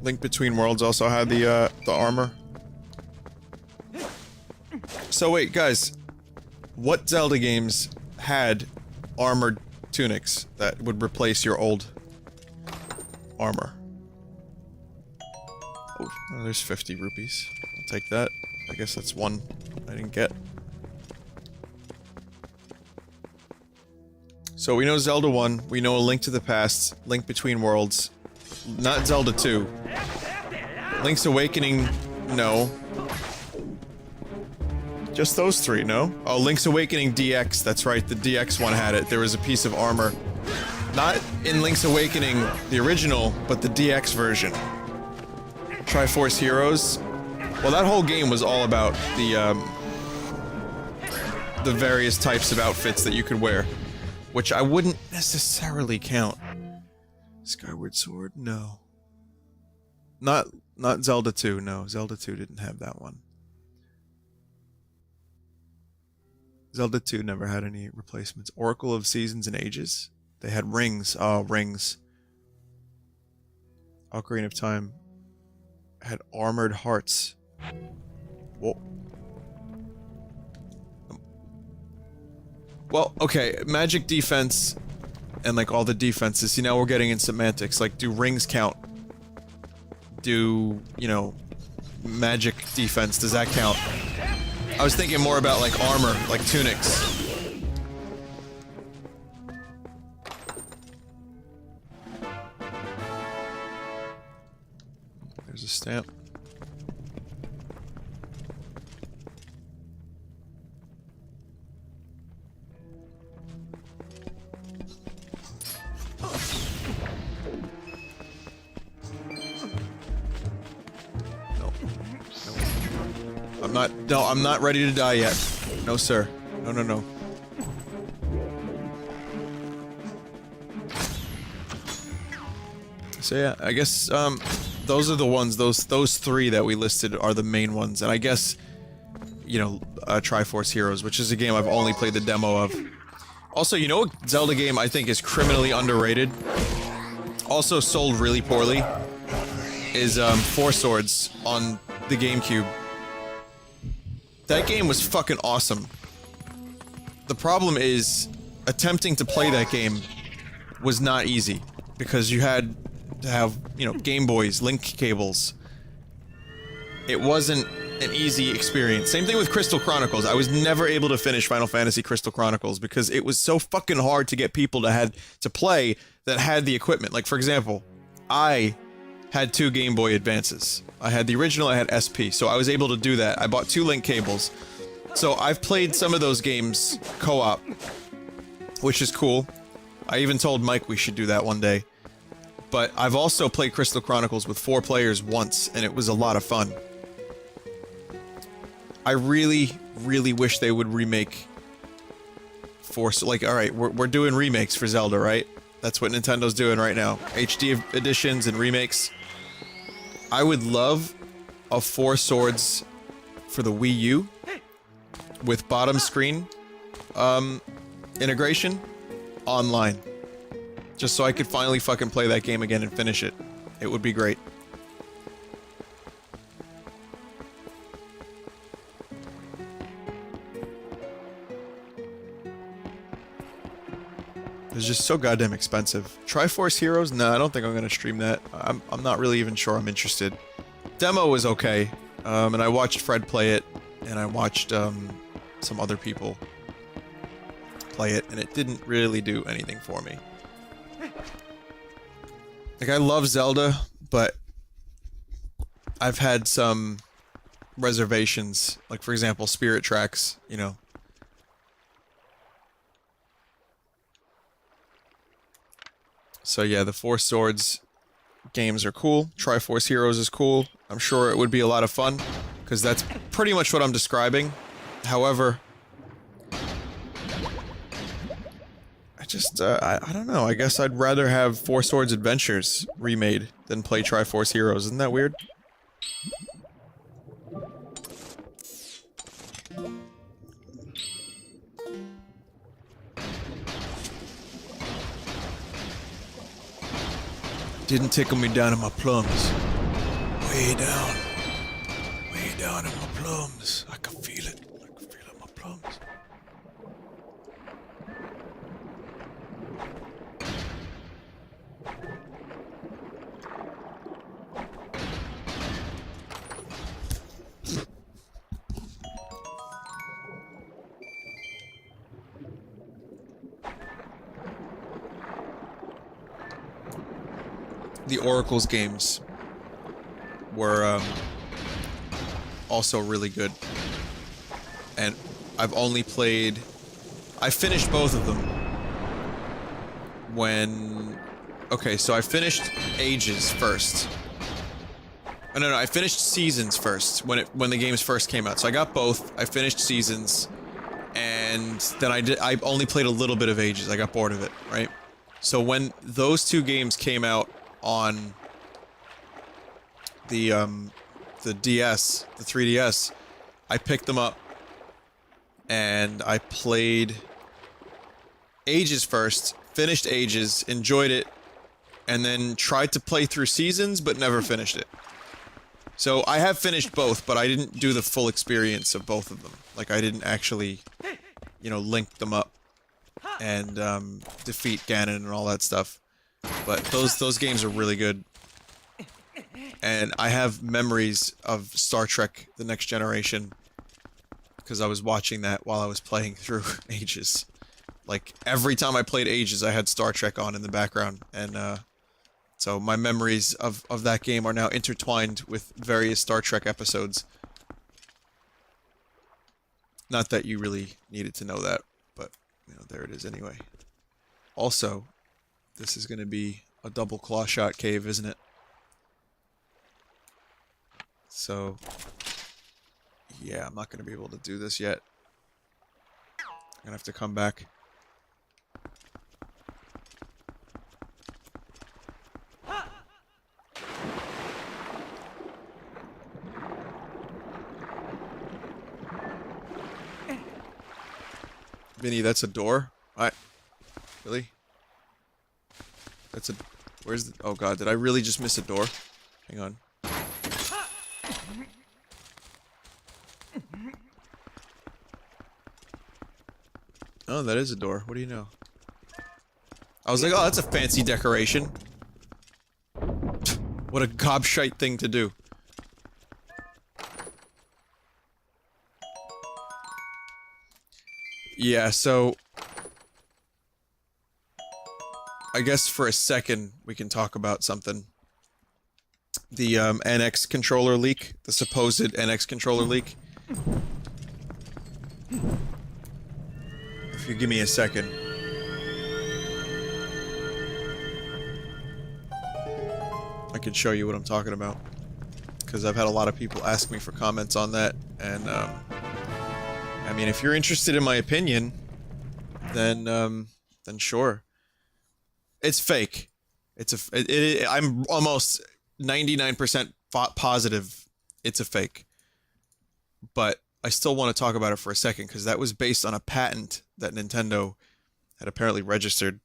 Link Between Worlds also had the armor. So wait, guys. What Zelda games had armored tunics that would replace your old armor? Oh, there's 50 rupees. I'll take that. I guess that's one I didn't get. So we know Zelda 1, we know A Link to the Past, Link Between Worlds, not Zelda 2. Link's Awakening, no. Just those three, no? Oh, Link's Awakening DX, that's right, the DX one had it. There was a piece of armor. Not in Link's Awakening, the original, but the DX version. Triforce Heroes. Well, that whole game was all about the various types of outfits that you could wear. Which I wouldn't necessarily count. Skyward Sword? No. Not Zelda 2, no. Zelda 2 didn't have that one. Zelda 2 never had any replacements. Oracle of Seasons and Ages? They had rings. Oh, rings. Ocarina of Time had armored hearts. Whoa. Well, okay, magic defense and like all the defenses. See, now we're getting in semantics. Like, do rings count? Do, you know, magic defense, does that count? I was thinking more about like armor, like tunics. There's a stamp. I'm not ready to die yet. No, sir. No, no, no. So yeah, I guess, those are the ones, those three that we listed are the main ones, and I guess, you know, Triforce Heroes, which is a game I've only played the demo of. Also, you know what Zelda game I think is criminally underrated? Also sold really poorly? Is, Four Swords on the GameCube. That game was fucking awesome. The problem is, attempting to play that game was not easy, because you had to have, you know, Game Boys, link cables. It wasn't an easy experience. Same thing with Crystal Chronicles. I was never able to finish Final Fantasy Crystal Chronicles because it was so fucking hard to get people to play that had the equipment. Like, for example, I had 2 Game Boy Advances. I had the original, I had SP, so I was able to do that. I bought 2 link cables. So I've played some of those games co-op, which is cool. I even told Mike we should do that one day. But I've also played Crystal Chronicles with 4 players once, and it was a lot of fun. I really, really wish they would remake like, alright, we're doing remakes for Zelda, right? That's what Nintendo's doing right now. HD editions and remakes. I would love a Four Swords for the Wii U with bottom screen integration online. Just so I could finally fucking play that game again and finish it. It would be great. It's just so goddamn expensive. Triforce Heroes? No, I don't think I'm gonna stream that. I'm not really even sure I'm interested. Demo was okay, and I watched Fred play it, and I watched some other people play it, and it didn't really do anything for me. Like, I love Zelda, but I've had some reservations. Like, for example, Spirit Tracks, you know. So yeah, the Four Swords games are cool. Triforce Heroes is cool. I'm sure it would be a lot of fun, because that's pretty much what I'm describing. However, just, I don't know. I guess I'd rather have Four Swords Adventures remade than play Triforce Heroes. Isn't that weird? Didn't tickle me down in my plums. Way down. Way down in my plums. I can feel it. I can feel it in my plums. The Oracle's games were also really good, and I've only played. I finished both of them when. Okay, so I finished Ages first. Oh, no, I finished Seasons first when the games first came out. So I got both. I finished Seasons, and then I only played a little bit of Ages. I got bored of it, right? So when those two games came out on the DS, the 3DS, I picked them up and I played Ages first, finished Ages, enjoyed it, and then tried to play through Seasons but never finished it. So I have finished both, but I didn't do the full experience of both of them. Like, I didn't actually, you know, link them up and defeat Ganon and all that stuff. But those games are really good. And I have memories of Star Trek: The Next Generation because I was watching that while I was playing through Ages. Like, every time I played Ages, I had Star Trek on in the background, and so my memories of that game are now intertwined with various Star Trek episodes. Not that you really needed to know that, but, you know, there it is anyway. Also, this is going to be a double claw shot cave, isn't it? So, yeah, I'm not going to be able to do this yet. I'm going to have to come back. Vinny, that's a door? Really? That's a... Where's the... Oh god, did I really just miss a door? Hang on. Oh, that is a door. What do you know? I was like, oh, that's a fancy decoration. What a gobshite thing to do. Yeah, so... I guess for a second, we can talk about something. The, NX controller leak. The supposed NX controller leak. If you give me a second. I can show you what I'm talking about. Because I've had a lot of people ask me for comments on that, and, I mean, if you're interested in my opinion, then sure. It's fake. I'm almost 99% positive it's a fake. But I still want to talk about it for a second, because that was based on a patent that Nintendo had apparently registered.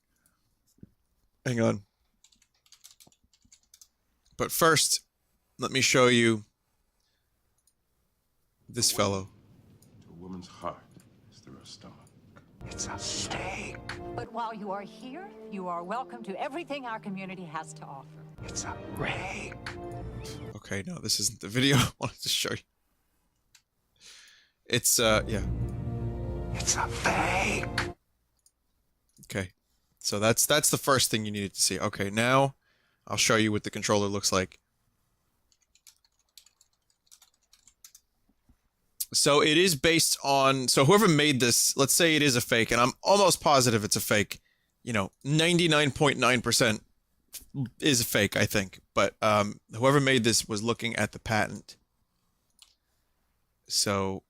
Hang on. But first, let me show you this fellow. A woman's heart is through her stomach. It's a steak. But while you are here, you are welcome to everything our community has to offer. It's a rake. Okay, no, this isn't the video I wanted to show you. It's, yeah. It's a fake. Okay. So that's the first thing you needed to see. Okay, now I'll show you what the controller looks like. So it is based on... So whoever made this, let's say it is a fake, and I'm almost positive it's a fake. You know, 99.9% is a fake, I think. But whoever made this was looking at the patent. So...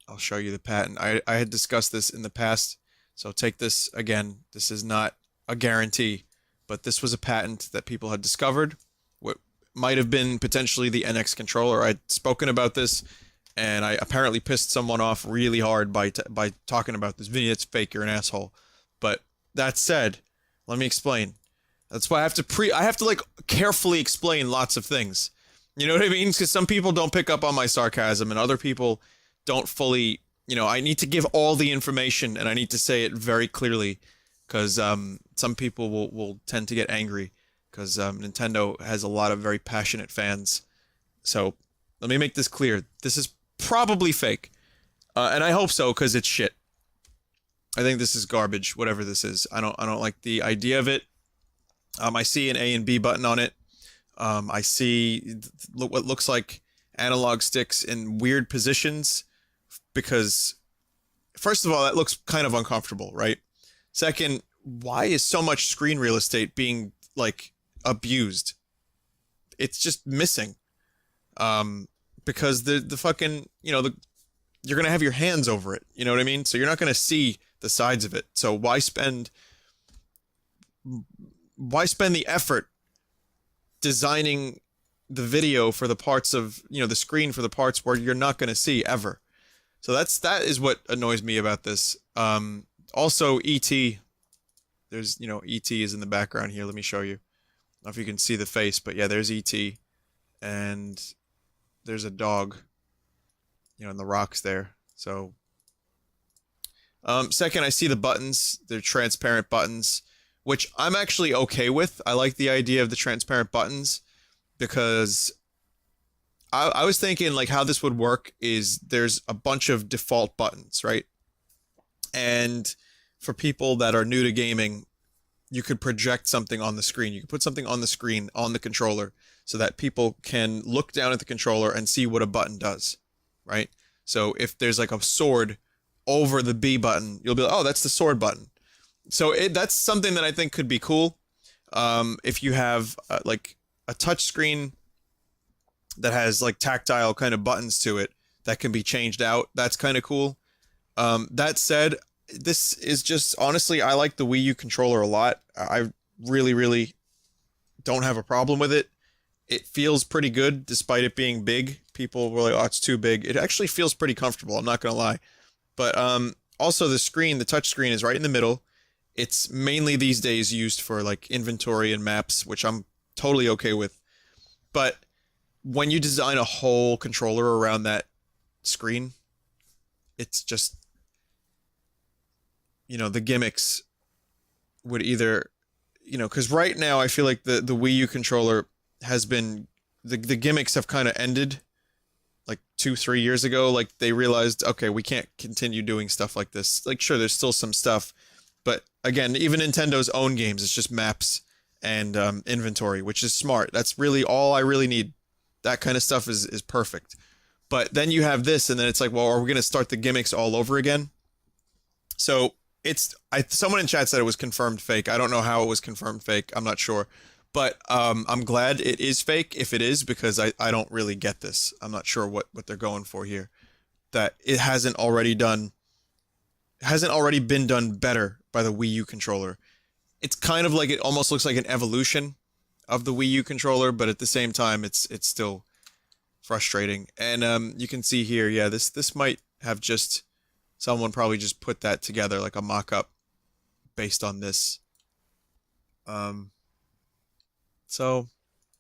I'll show you the patent. I had discussed this in the past, so take this again. This is not a guarantee, but this was a patent that people had discovered. What might have been potentially the NX controller. I'd spoken about this, and I apparently pissed someone off really hard by talking about this. Vinny, it's fake. You're an asshole. But that said, let me explain. That's why I have to like carefully explain lots of things. You know what I mean? Because some people don't pick up on my sarcasm, and other people don't fully, you know, I need to give all the information, and I need to say it very clearly, because some people will tend to get angry, because Nintendo has a lot of very passionate fans. So let me make this clear. This is probably fake, and I hope so, because it's shit. I think this is garbage, whatever this is. I don't like the idea of it. I see an A and B button on it. I see what looks like analog sticks in weird positions, because first of all, that looks kind of uncomfortable, right? Second, why is so much screen real estate being like abused? It's just missing. Because the fucking, you know, you're gonna have your hands over it, you know what I mean? So you're not gonna see the sides of it. So why spend the effort designing the video for the parts of, you know, the screen for the parts where you're not going to see ever? So that is what annoys me about this. Also, E.T. There's, you know, E.T. is in the background here. Let me show you. I don't know if you can see the face, but yeah, there's E.T. And there's a dog, you know, in the rocks there. So, second, I see the buttons. They're transparent buttons, which I'm actually okay with. I like the idea of the transparent buttons, because I was thinking like how this would work is there's a bunch of default buttons, right? And for people that are new to gaming, you could project something on the screen. You could put something on the screen on the controller so that people can look down at the controller and see what a button does, right? So if there's like a sword over the B button, you'll be like, oh, that's the sword button. So that's something that I think could be cool. If you have like a touch screen that has like tactile kind of buttons to it that can be changed out, that's kind of cool. That said, this is just, honestly, I like the Wii U controller a lot. I really, really don't have a problem with it. It feels pretty good despite it being big. People were like, oh, it's too big. It actually feels pretty comfortable, I'm not gonna lie. But also the screen, the touch screen is right in the middle. It's mainly these days used for like inventory and maps, which I'm totally okay with. But when you design a whole controller around that screen, it's just, you know, the gimmicks would either, you know, because right now I feel like the Wii U controller has been, the gimmicks have kind of ended like 2-3 years ago. Like they realized, okay, we can't continue doing stuff like this. Like sure, there's still some stuff, but again, even Nintendo's own games, it's just maps and inventory, which is smart. That's really all I really need. That kind of stuff is perfect. But then you have this, and then it's like, well, are we going to start the gimmicks all over again? So someone in chat said it was confirmed fake. I don't know how it was confirmed fake. I'm not sure. But I'm glad it is fake if it is, because I don't really get this. I'm not sure what they're going for here. That it hasn't already been done better by the Wii U controller. It's kind of like, it almost looks like an evolution of the Wii U controller, but at the same time, it's still frustrating. And you can see here, yeah, this might have just, someone probably just put that together like a mock-up based on this. So,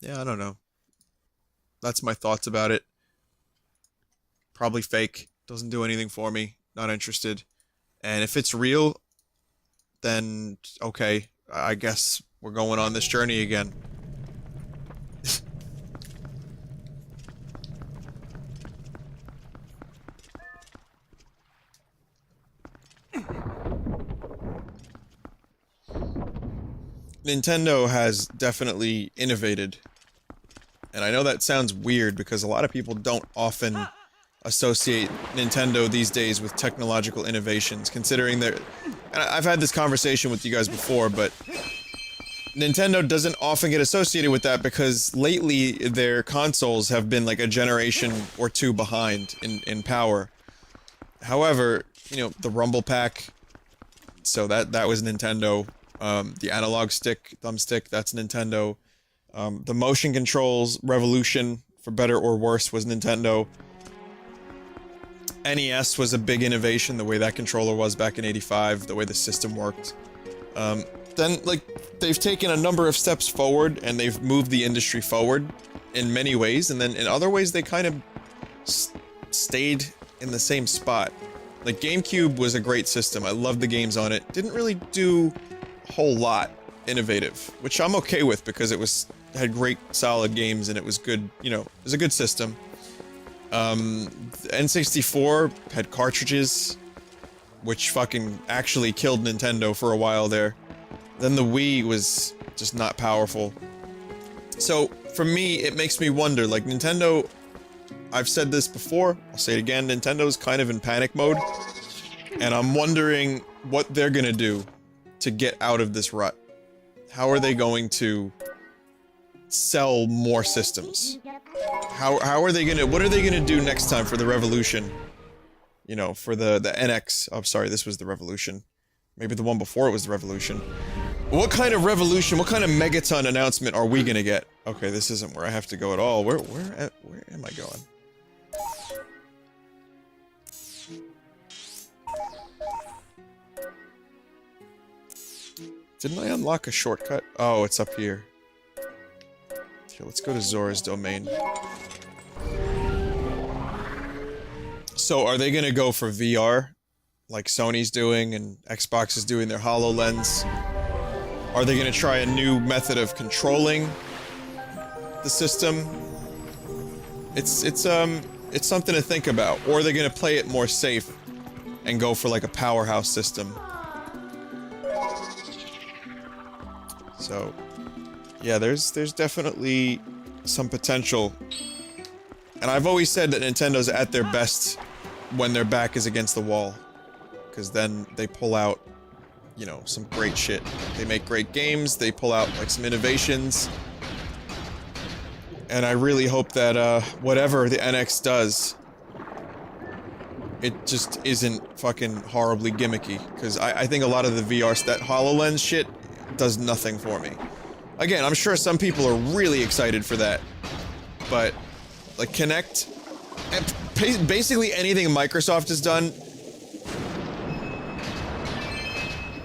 yeah, I don't know. That's my thoughts about it. Probably fake. Doesn't do anything for me. Not interested. And if it's real, then okay, I guess we're going on this journey again. Nintendo has definitely innovated. And I know that sounds weird because a lot of people don't often associate Nintendo these days with technological innovations, considering and I've had this conversation with you guys before, but Nintendo doesn't often get associated with that because lately their consoles have been like a generation or two behind in power. However, you know, the Rumble Pack, so that was Nintendo. The analog stick, thumbstick, that's Nintendo. The motion controls revolution, for better or worse, was Nintendo. NES was a big innovation, the way that controller was back in '85, the way the system worked. Then, like, they've taken a number of steps forward, and they've moved the industry forward in many ways, and then in other ways they kind of stayed in the same spot. Like, GameCube was a great system, I loved the games on it, didn't really do a whole lot innovative, which I'm okay with because it had great solid games and it was good, you know, it was a good system. The N64 had cartridges, which fucking actually killed Nintendo for a while there. Then the Wii was just not powerful. So, for me, it makes me wonder, like, Nintendo, I've said this before, I'll say it again, Nintendo's kind of in panic mode, and I'm wondering what they're gonna do to get out of this rut. How are they going to sell more systems? How are they gonna, what are they gonna do next time for the Revolution? You know, for the NX, oh sorry, this was the Revolution. Maybe the one before it was the Revolution. What kind of revolution, what kind of megaton announcement are we gonna get? Okay, this isn't where I have to go at all. Where am I going? Didn't I unlock a shortcut? Oh, it's up here. Here, let's go to Zora's Domain. So, are they gonna go for VR? Like Sony's doing and Xbox is doing their HoloLens? Are they gonna try a new method of controlling the system? It's something to think about. Or are they gonna play it more safe and go for like a powerhouse system? So, yeah, there's definitely some potential. And I've always said that Nintendo's at their best when their back is against the wall. Because then they pull out, you know, some great shit. They make great games, they pull out, like, some innovations. And I really hope that, whatever the NX does, it just isn't fucking horribly gimmicky. Because I think a lot of the VR, that HoloLens shit, does nothing for me. Again, I'm sure some people are really excited for that. But, like, Kinect, and basically anything Microsoft has done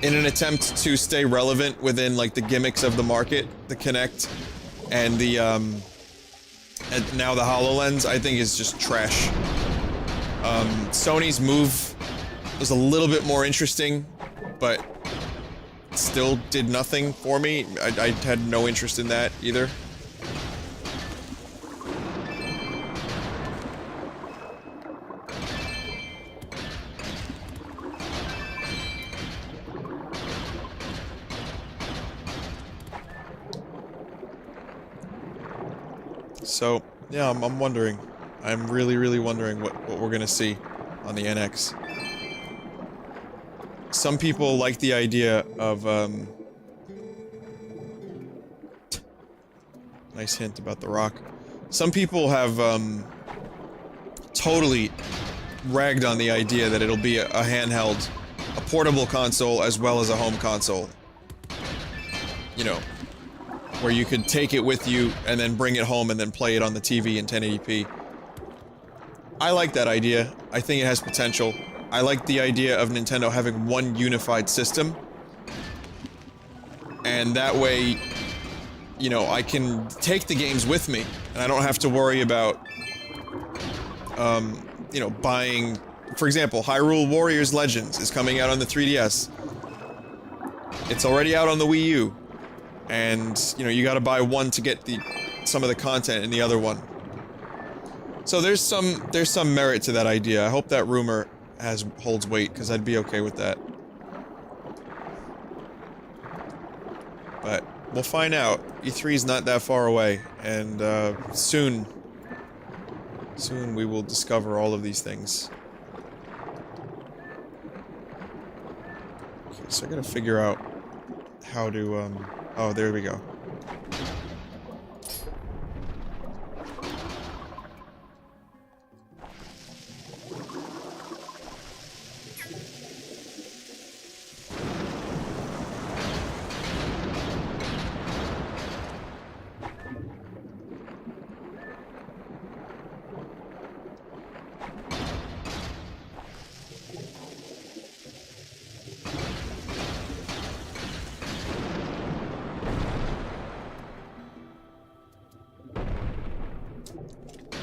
in an attempt to stay relevant within, like, the gimmicks of the market, the Kinect, and the, and now the HoloLens, I think is just trash. Sony's move was a little bit more interesting, but still did nothing for me. I had no interest in that, either. So, yeah, I'm wondering. I'm really wondering what we're gonna see on the NX. Some people like the idea of, nice hint about The Rock. Some people have, totally ragged on the idea that it'll be a handheld, a portable console as well as a home console. You know, where you could take it with you and then bring it home and then play it on the TV in 1080p. I like that idea. I think it has potential. I like the idea of Nintendo having one unified system. And that way, you know, I can take the games with me, and I don't have to worry about, you know, buying... For example, Hyrule Warriors Legends is coming out on the 3DS. It's already out on the Wii U. And, you know, you gotta buy one to get some of the content in the other one. So there's some merit to that idea. I hope that rumor holds weight, because I'd be okay with that. But we'll find out. E3's not that far away, and soon we will discover all of these things. Okay, so I gotta figure out how to, oh, there we go.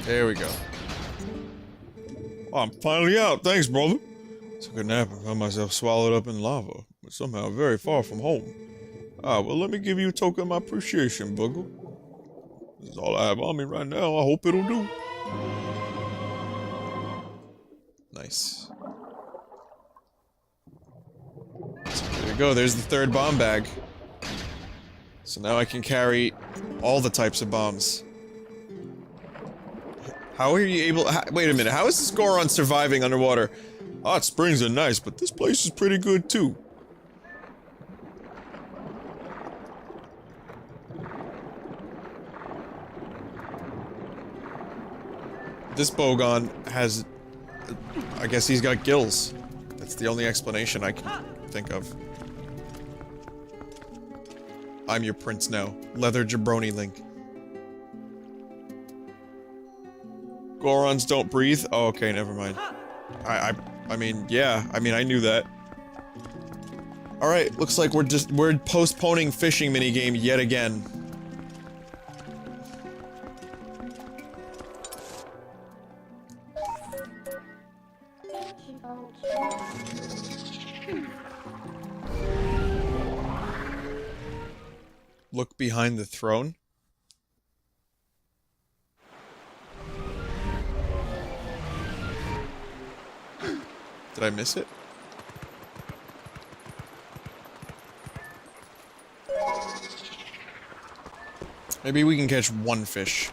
There we go. Oh, I'm finally out. Thanks, brother. Took a nap and found myself swallowed up in lava, but somehow very far from home. Ah, well, let me give you a token of my appreciation, Boogle. This is all I have on me right now. I hope it'll do. Nice. So there you go, there's the third bomb bag. So now I can carry all the types of bombs. How are you able- wait a minute, how is this Goron surviving underwater? Hot springs are nice, but this place is pretty good too. This Bogon has... I guess he's got gills. That's the only explanation I can think of. I'm your prince now. Leather jabroni Link. Gorons don't breathe? Oh, okay, never mind. I mean, yeah. I mean, I knew that. Alright, looks like we're postponing fishing minigame yet again. Look behind the throne? Did I miss it? Maybe we can catch one fish.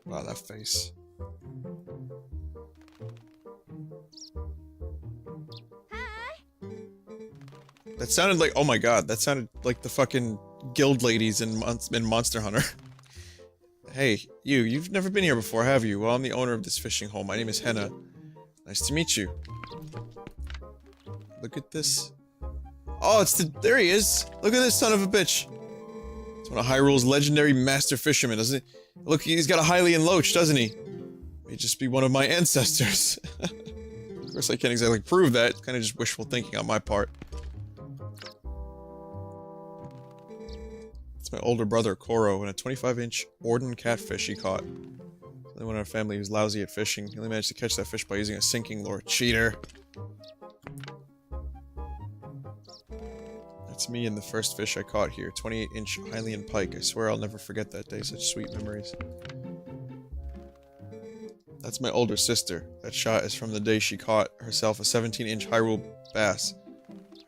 Wow, that face. That sounded like- oh my god, that sounded like the fucking guild ladies in Monster Hunter. Hey, you've never been here before, have you? Well, I'm the owner of this fishing hole. My name is Henna. Nice to meet you. Look at this. Oh, there he is! Look at this son of a bitch! It's one of Hyrule's legendary master fishermen, doesn't he? Look, he's got a Hylian loach, doesn't he? May just be one of my ancestors. Of course, I can't exactly prove that. It's kind of just wishful thinking on my part. It's my older brother, Koro, and a 25-inch Orden catfish he caught. The only one in our family who's lousy at fishing. He only managed to catch that fish by using a sinking lure. Cheater! That's me and the first fish I caught here. 28-inch Hylian pike. I swear I'll never forget that day. Such sweet memories. That's my older sister. That shot is from the day she caught herself a 17-inch Hyrule bass.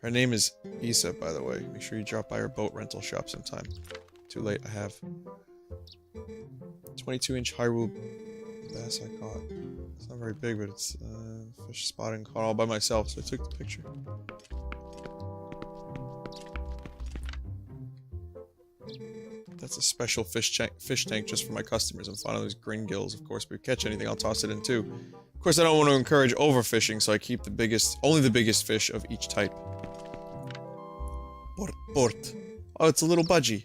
Her name is Isa, by the way. Make sure you drop by her boat rental shop sometime. Too late, I have. 22-inch Hyrule bass I caught. It's not very big, but it's fish spotted and caught all by myself, so I took the picture. That's a special fish tank just for my customers. I'm fond of those green gills, of course, but if we catch anything, I'll toss it in too. Of course, I don't want to encourage overfishing, so I keep only the biggest fish of each type. Port. Oh, it's a little budgie.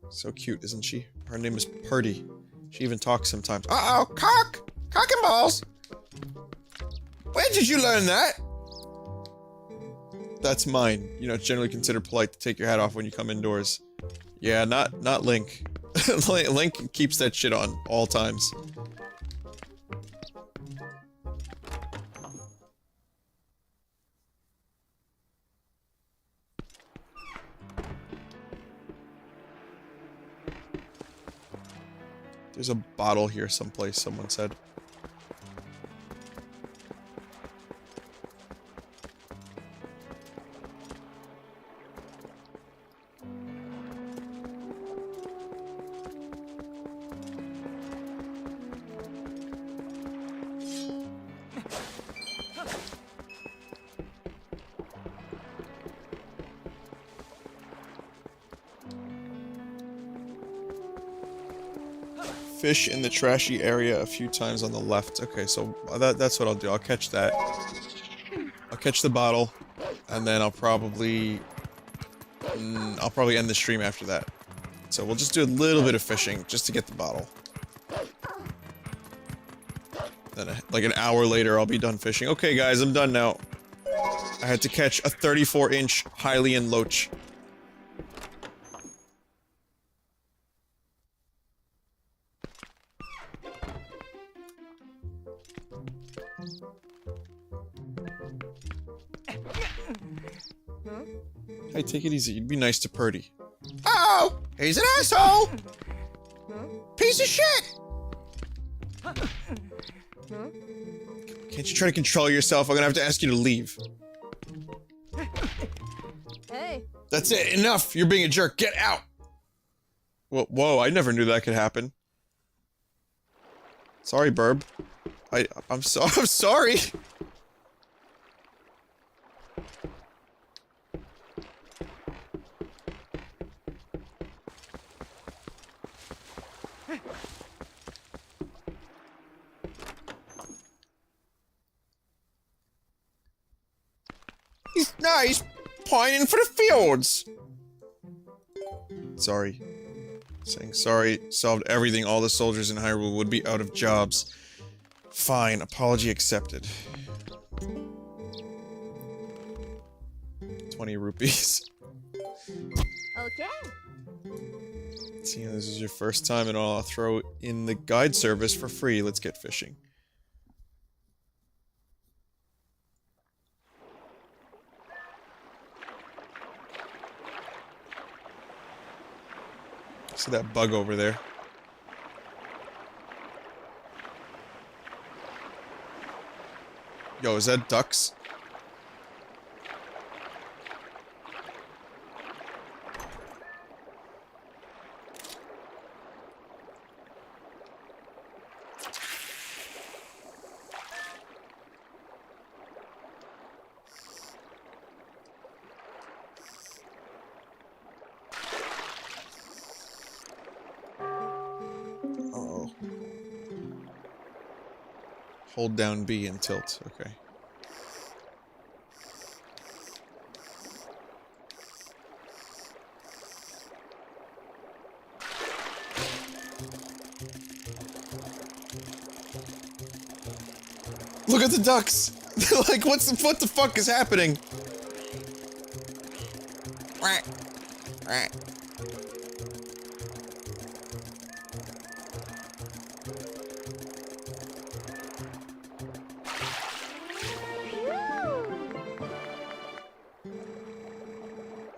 So cute, isn't she? Her name is Purdy. She even talks sometimes. Uh-oh, cock! Cock and balls! Where did you learn that? That's mine. You know, it's generally considered polite to take your hat off when you come indoors. Yeah, not Link. Link keeps that shit on all times. There's a bottle here someplace, someone said. fish in the trashy area a few times on the left. Okay, so that's what I'll do. I'll catch that. I'll catch the bottle, and then I'll probably end the stream after that. So we'll just do a little bit of fishing just to get the bottle. Then, like an hour later, I'll be done fishing. Okay, guys, I'm done now. I had to catch a 34-inch Hylian loach. Hey, take it easy. You'd be nice to Purdy. Oh! He's an asshole! Piece of shit! Can't you try to control yourself? I'm gonna have to ask you to leave. Hey. That's it. Enough. You're being a jerk. Get out. Whoa, I never knew that could happen. Sorry, Burb. I'm sorry. He's nice, pining for the fields. Sorry. Saying sorry solved everything. All the soldiers in Hyrule would be out of jobs. Fine, apology accepted. 20 rupees. Okay. Seeing this is your first time and all, I'll throw in the guide service for free. Let's get fishing. See that bug over there? Yo, is that ducks? Uh-oh. Hold down B and tilt, okay. Look at the ducks! They're like, what the fuck is happening? Quack. Quack.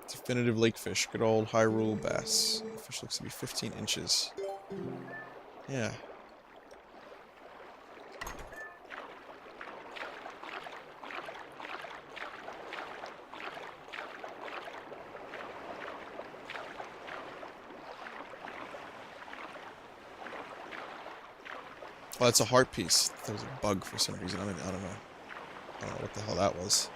Definitive lakefish, good old Hyrule bass. The fish looks to be 15 inches. Yeah. Oh, that's a heart piece. That was a bug for some reason. I don't know. I don't know what the hell that was.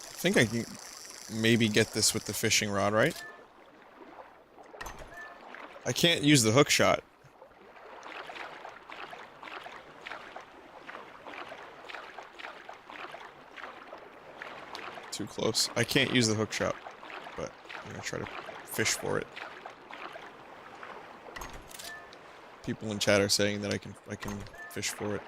I think I can maybe get this with the fishing rod, right? I can't use the hook shot. Too close. I can't use the hook shot, but I'm gonna try to fish for it. People in chat are saying that I can fish for it.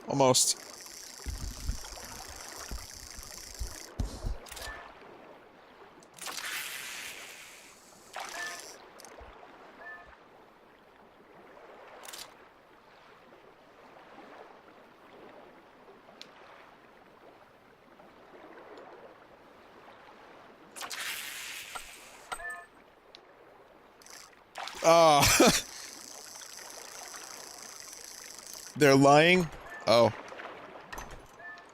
Almost. Ah. They're lying? Oh.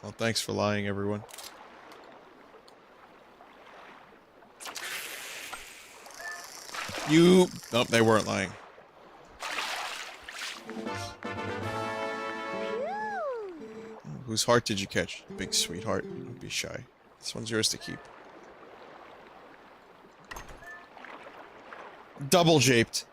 Well, thanks for lying, everyone. You... Nope, they weren't lying. Whose heart did you catch? Big sweetheart. Don't be shy. This one's yours to keep. Double japed.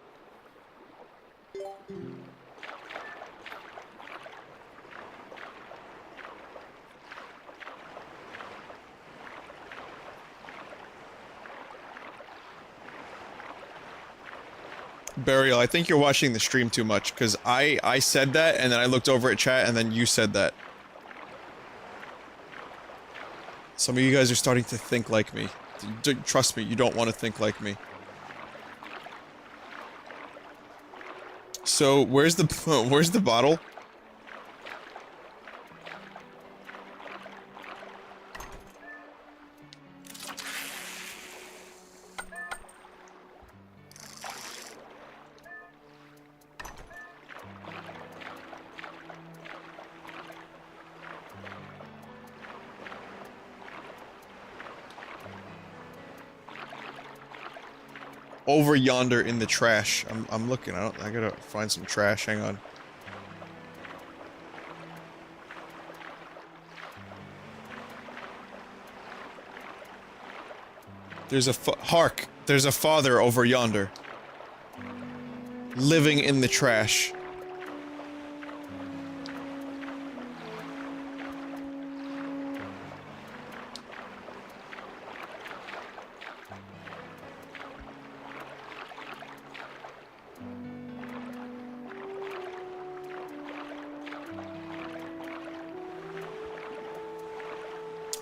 Burial, I think you're watching the stream too much, because I said that, and then I looked over at chat, and then you said that. Some of you guys are starting to think like me. Trust me, you don't want to think like me. So, where's the bottle? Over yonder in the trash. I'm looking. I gotta find some trash. Hang on. There's a hark. There's a father over yonder. Living in the trash.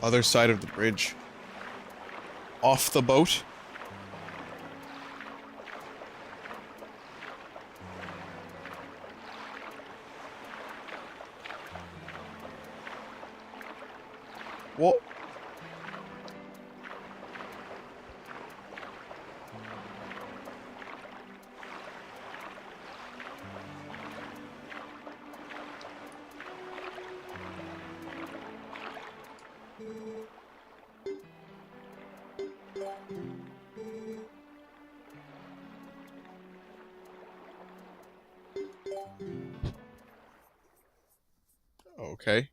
Other side of the bridge. Off the boat. What? Okay.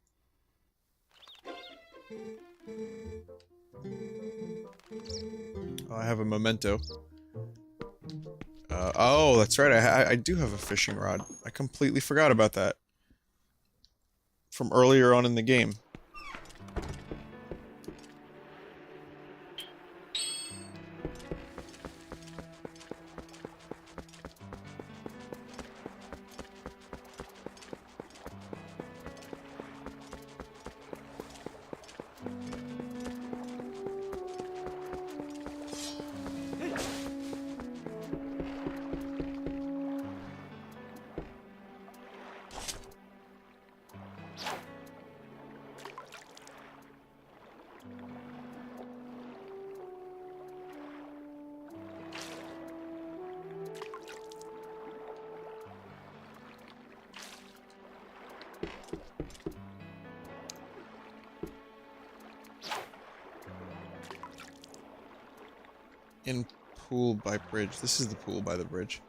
Oh, I have a memento. Oh, that's right. I do have a fishing rod. I completely forgot about that. From earlier on in the game. In pool by bridge. This is the pool by the bridge.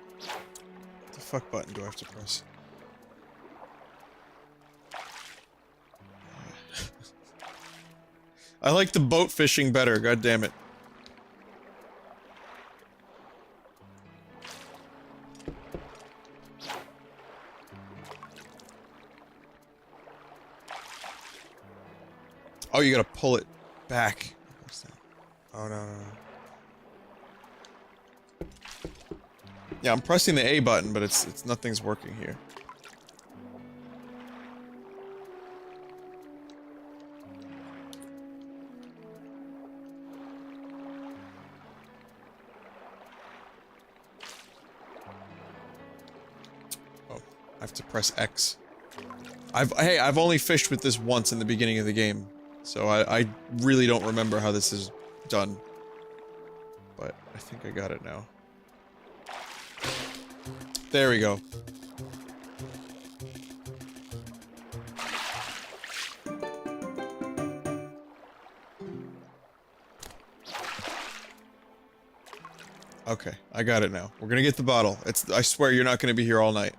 What the fuck button do I have to press? I like the boat fishing better, god damn it. Oh, you gotta pull it back. What's that? Oh, no. Yeah, I'm pressing the A button, but it's nothing's working here. I have to press X. I've only fished with this once in the beginning of the game, so I really don't remember how this is done. But I think I got it now. There we go. Okay, I got it now. We're gonna get the bottle. I swear you're not gonna be here all night.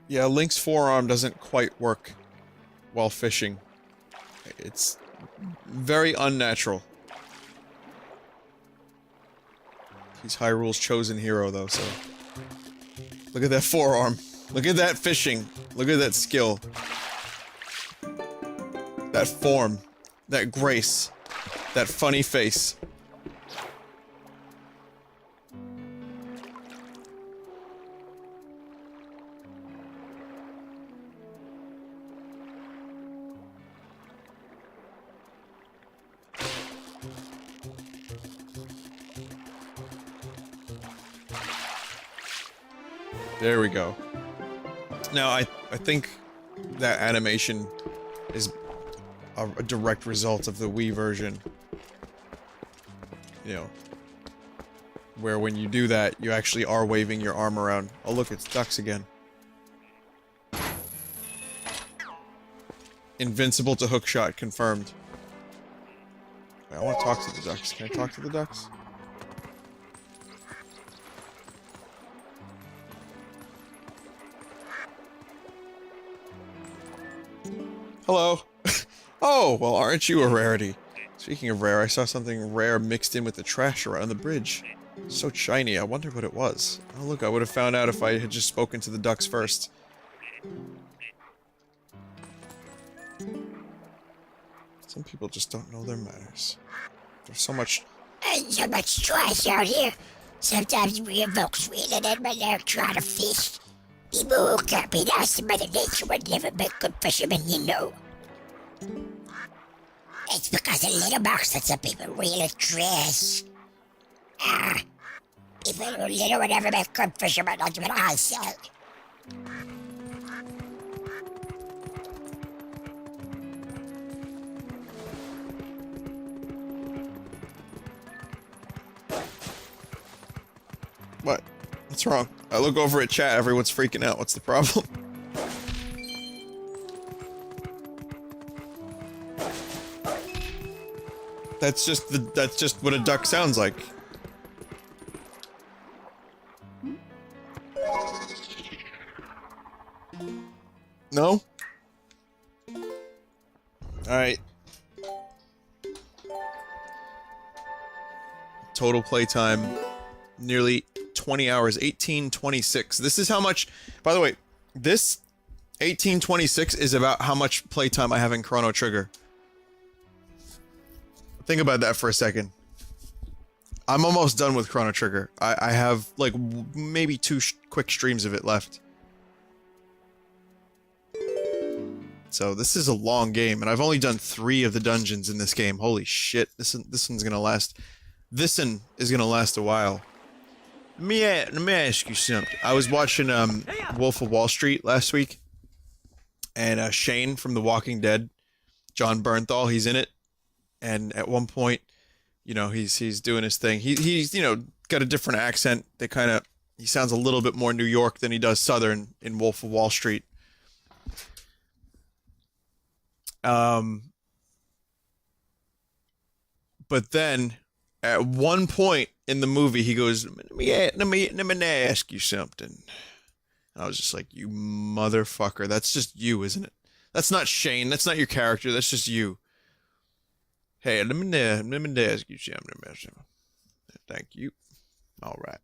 Yeah, Link's forearm doesn't quite work while fishing. It's very unnatural. He's Hyrule's chosen hero, though, so... Look at that forearm. Look at that fishing. Look at that skill. That form. That grace. That funny face. There we go. Now, I think that animation is a direct result of the Wii version. You know, where when you do that, you actually are waving your arm around. Oh look, it's ducks again. Invincible to hookshot confirmed. Wait, I want to talk to the ducks. Can I talk to the ducks? Hello. Oh, well, aren't you a rarity? Speaking of rare, I saw something rare mixed in with the trash around the bridge. So shiny, I wonder what it was. Oh look, I would have found out if I had just spoken to the ducks first. Some people just don't know their manners. There's so much... There's so much trash out here. Sometimes we folks wheeling in when they're trying to fish. People who can't be nice to Mother Nature would never make good fishermen, you know. It's because of little box that some people really trash. People who little would never make good fishermen, that's what I say. What? What's wrong? I look over at chat, everyone's freaking out. What's the problem? That's just what a duck sounds like. No? Alright. Total playtime, nearly 20 hours, 1826. This is how much, by the way, this 1826 is about how much playtime I have in Chrono Trigger. Think about that for a second. I'm almost done with Chrono Trigger. I have, like, maybe 2 quick streams of it left. So this is a long game, and I've only done 3 of the dungeons in this game. Holy shit, this one's gonna last. This one is gonna last a while. Let me ask you something. I was watching Wolf of Wall Street last week, and Shane from The Walking Dead, John Bernthal, he's in it. And at one point, you know, he's doing his thing. He's you know, got a different accent. He sounds a little bit more New York than he does Southern in Wolf of Wall Street. But then at one point in the movie, he goes, let me ask you something. And I was just like, you motherfucker. That's just you, isn't it? That's not Shane. That's not your character. That's just you. Hey, let me ask you something. Thank you. All right.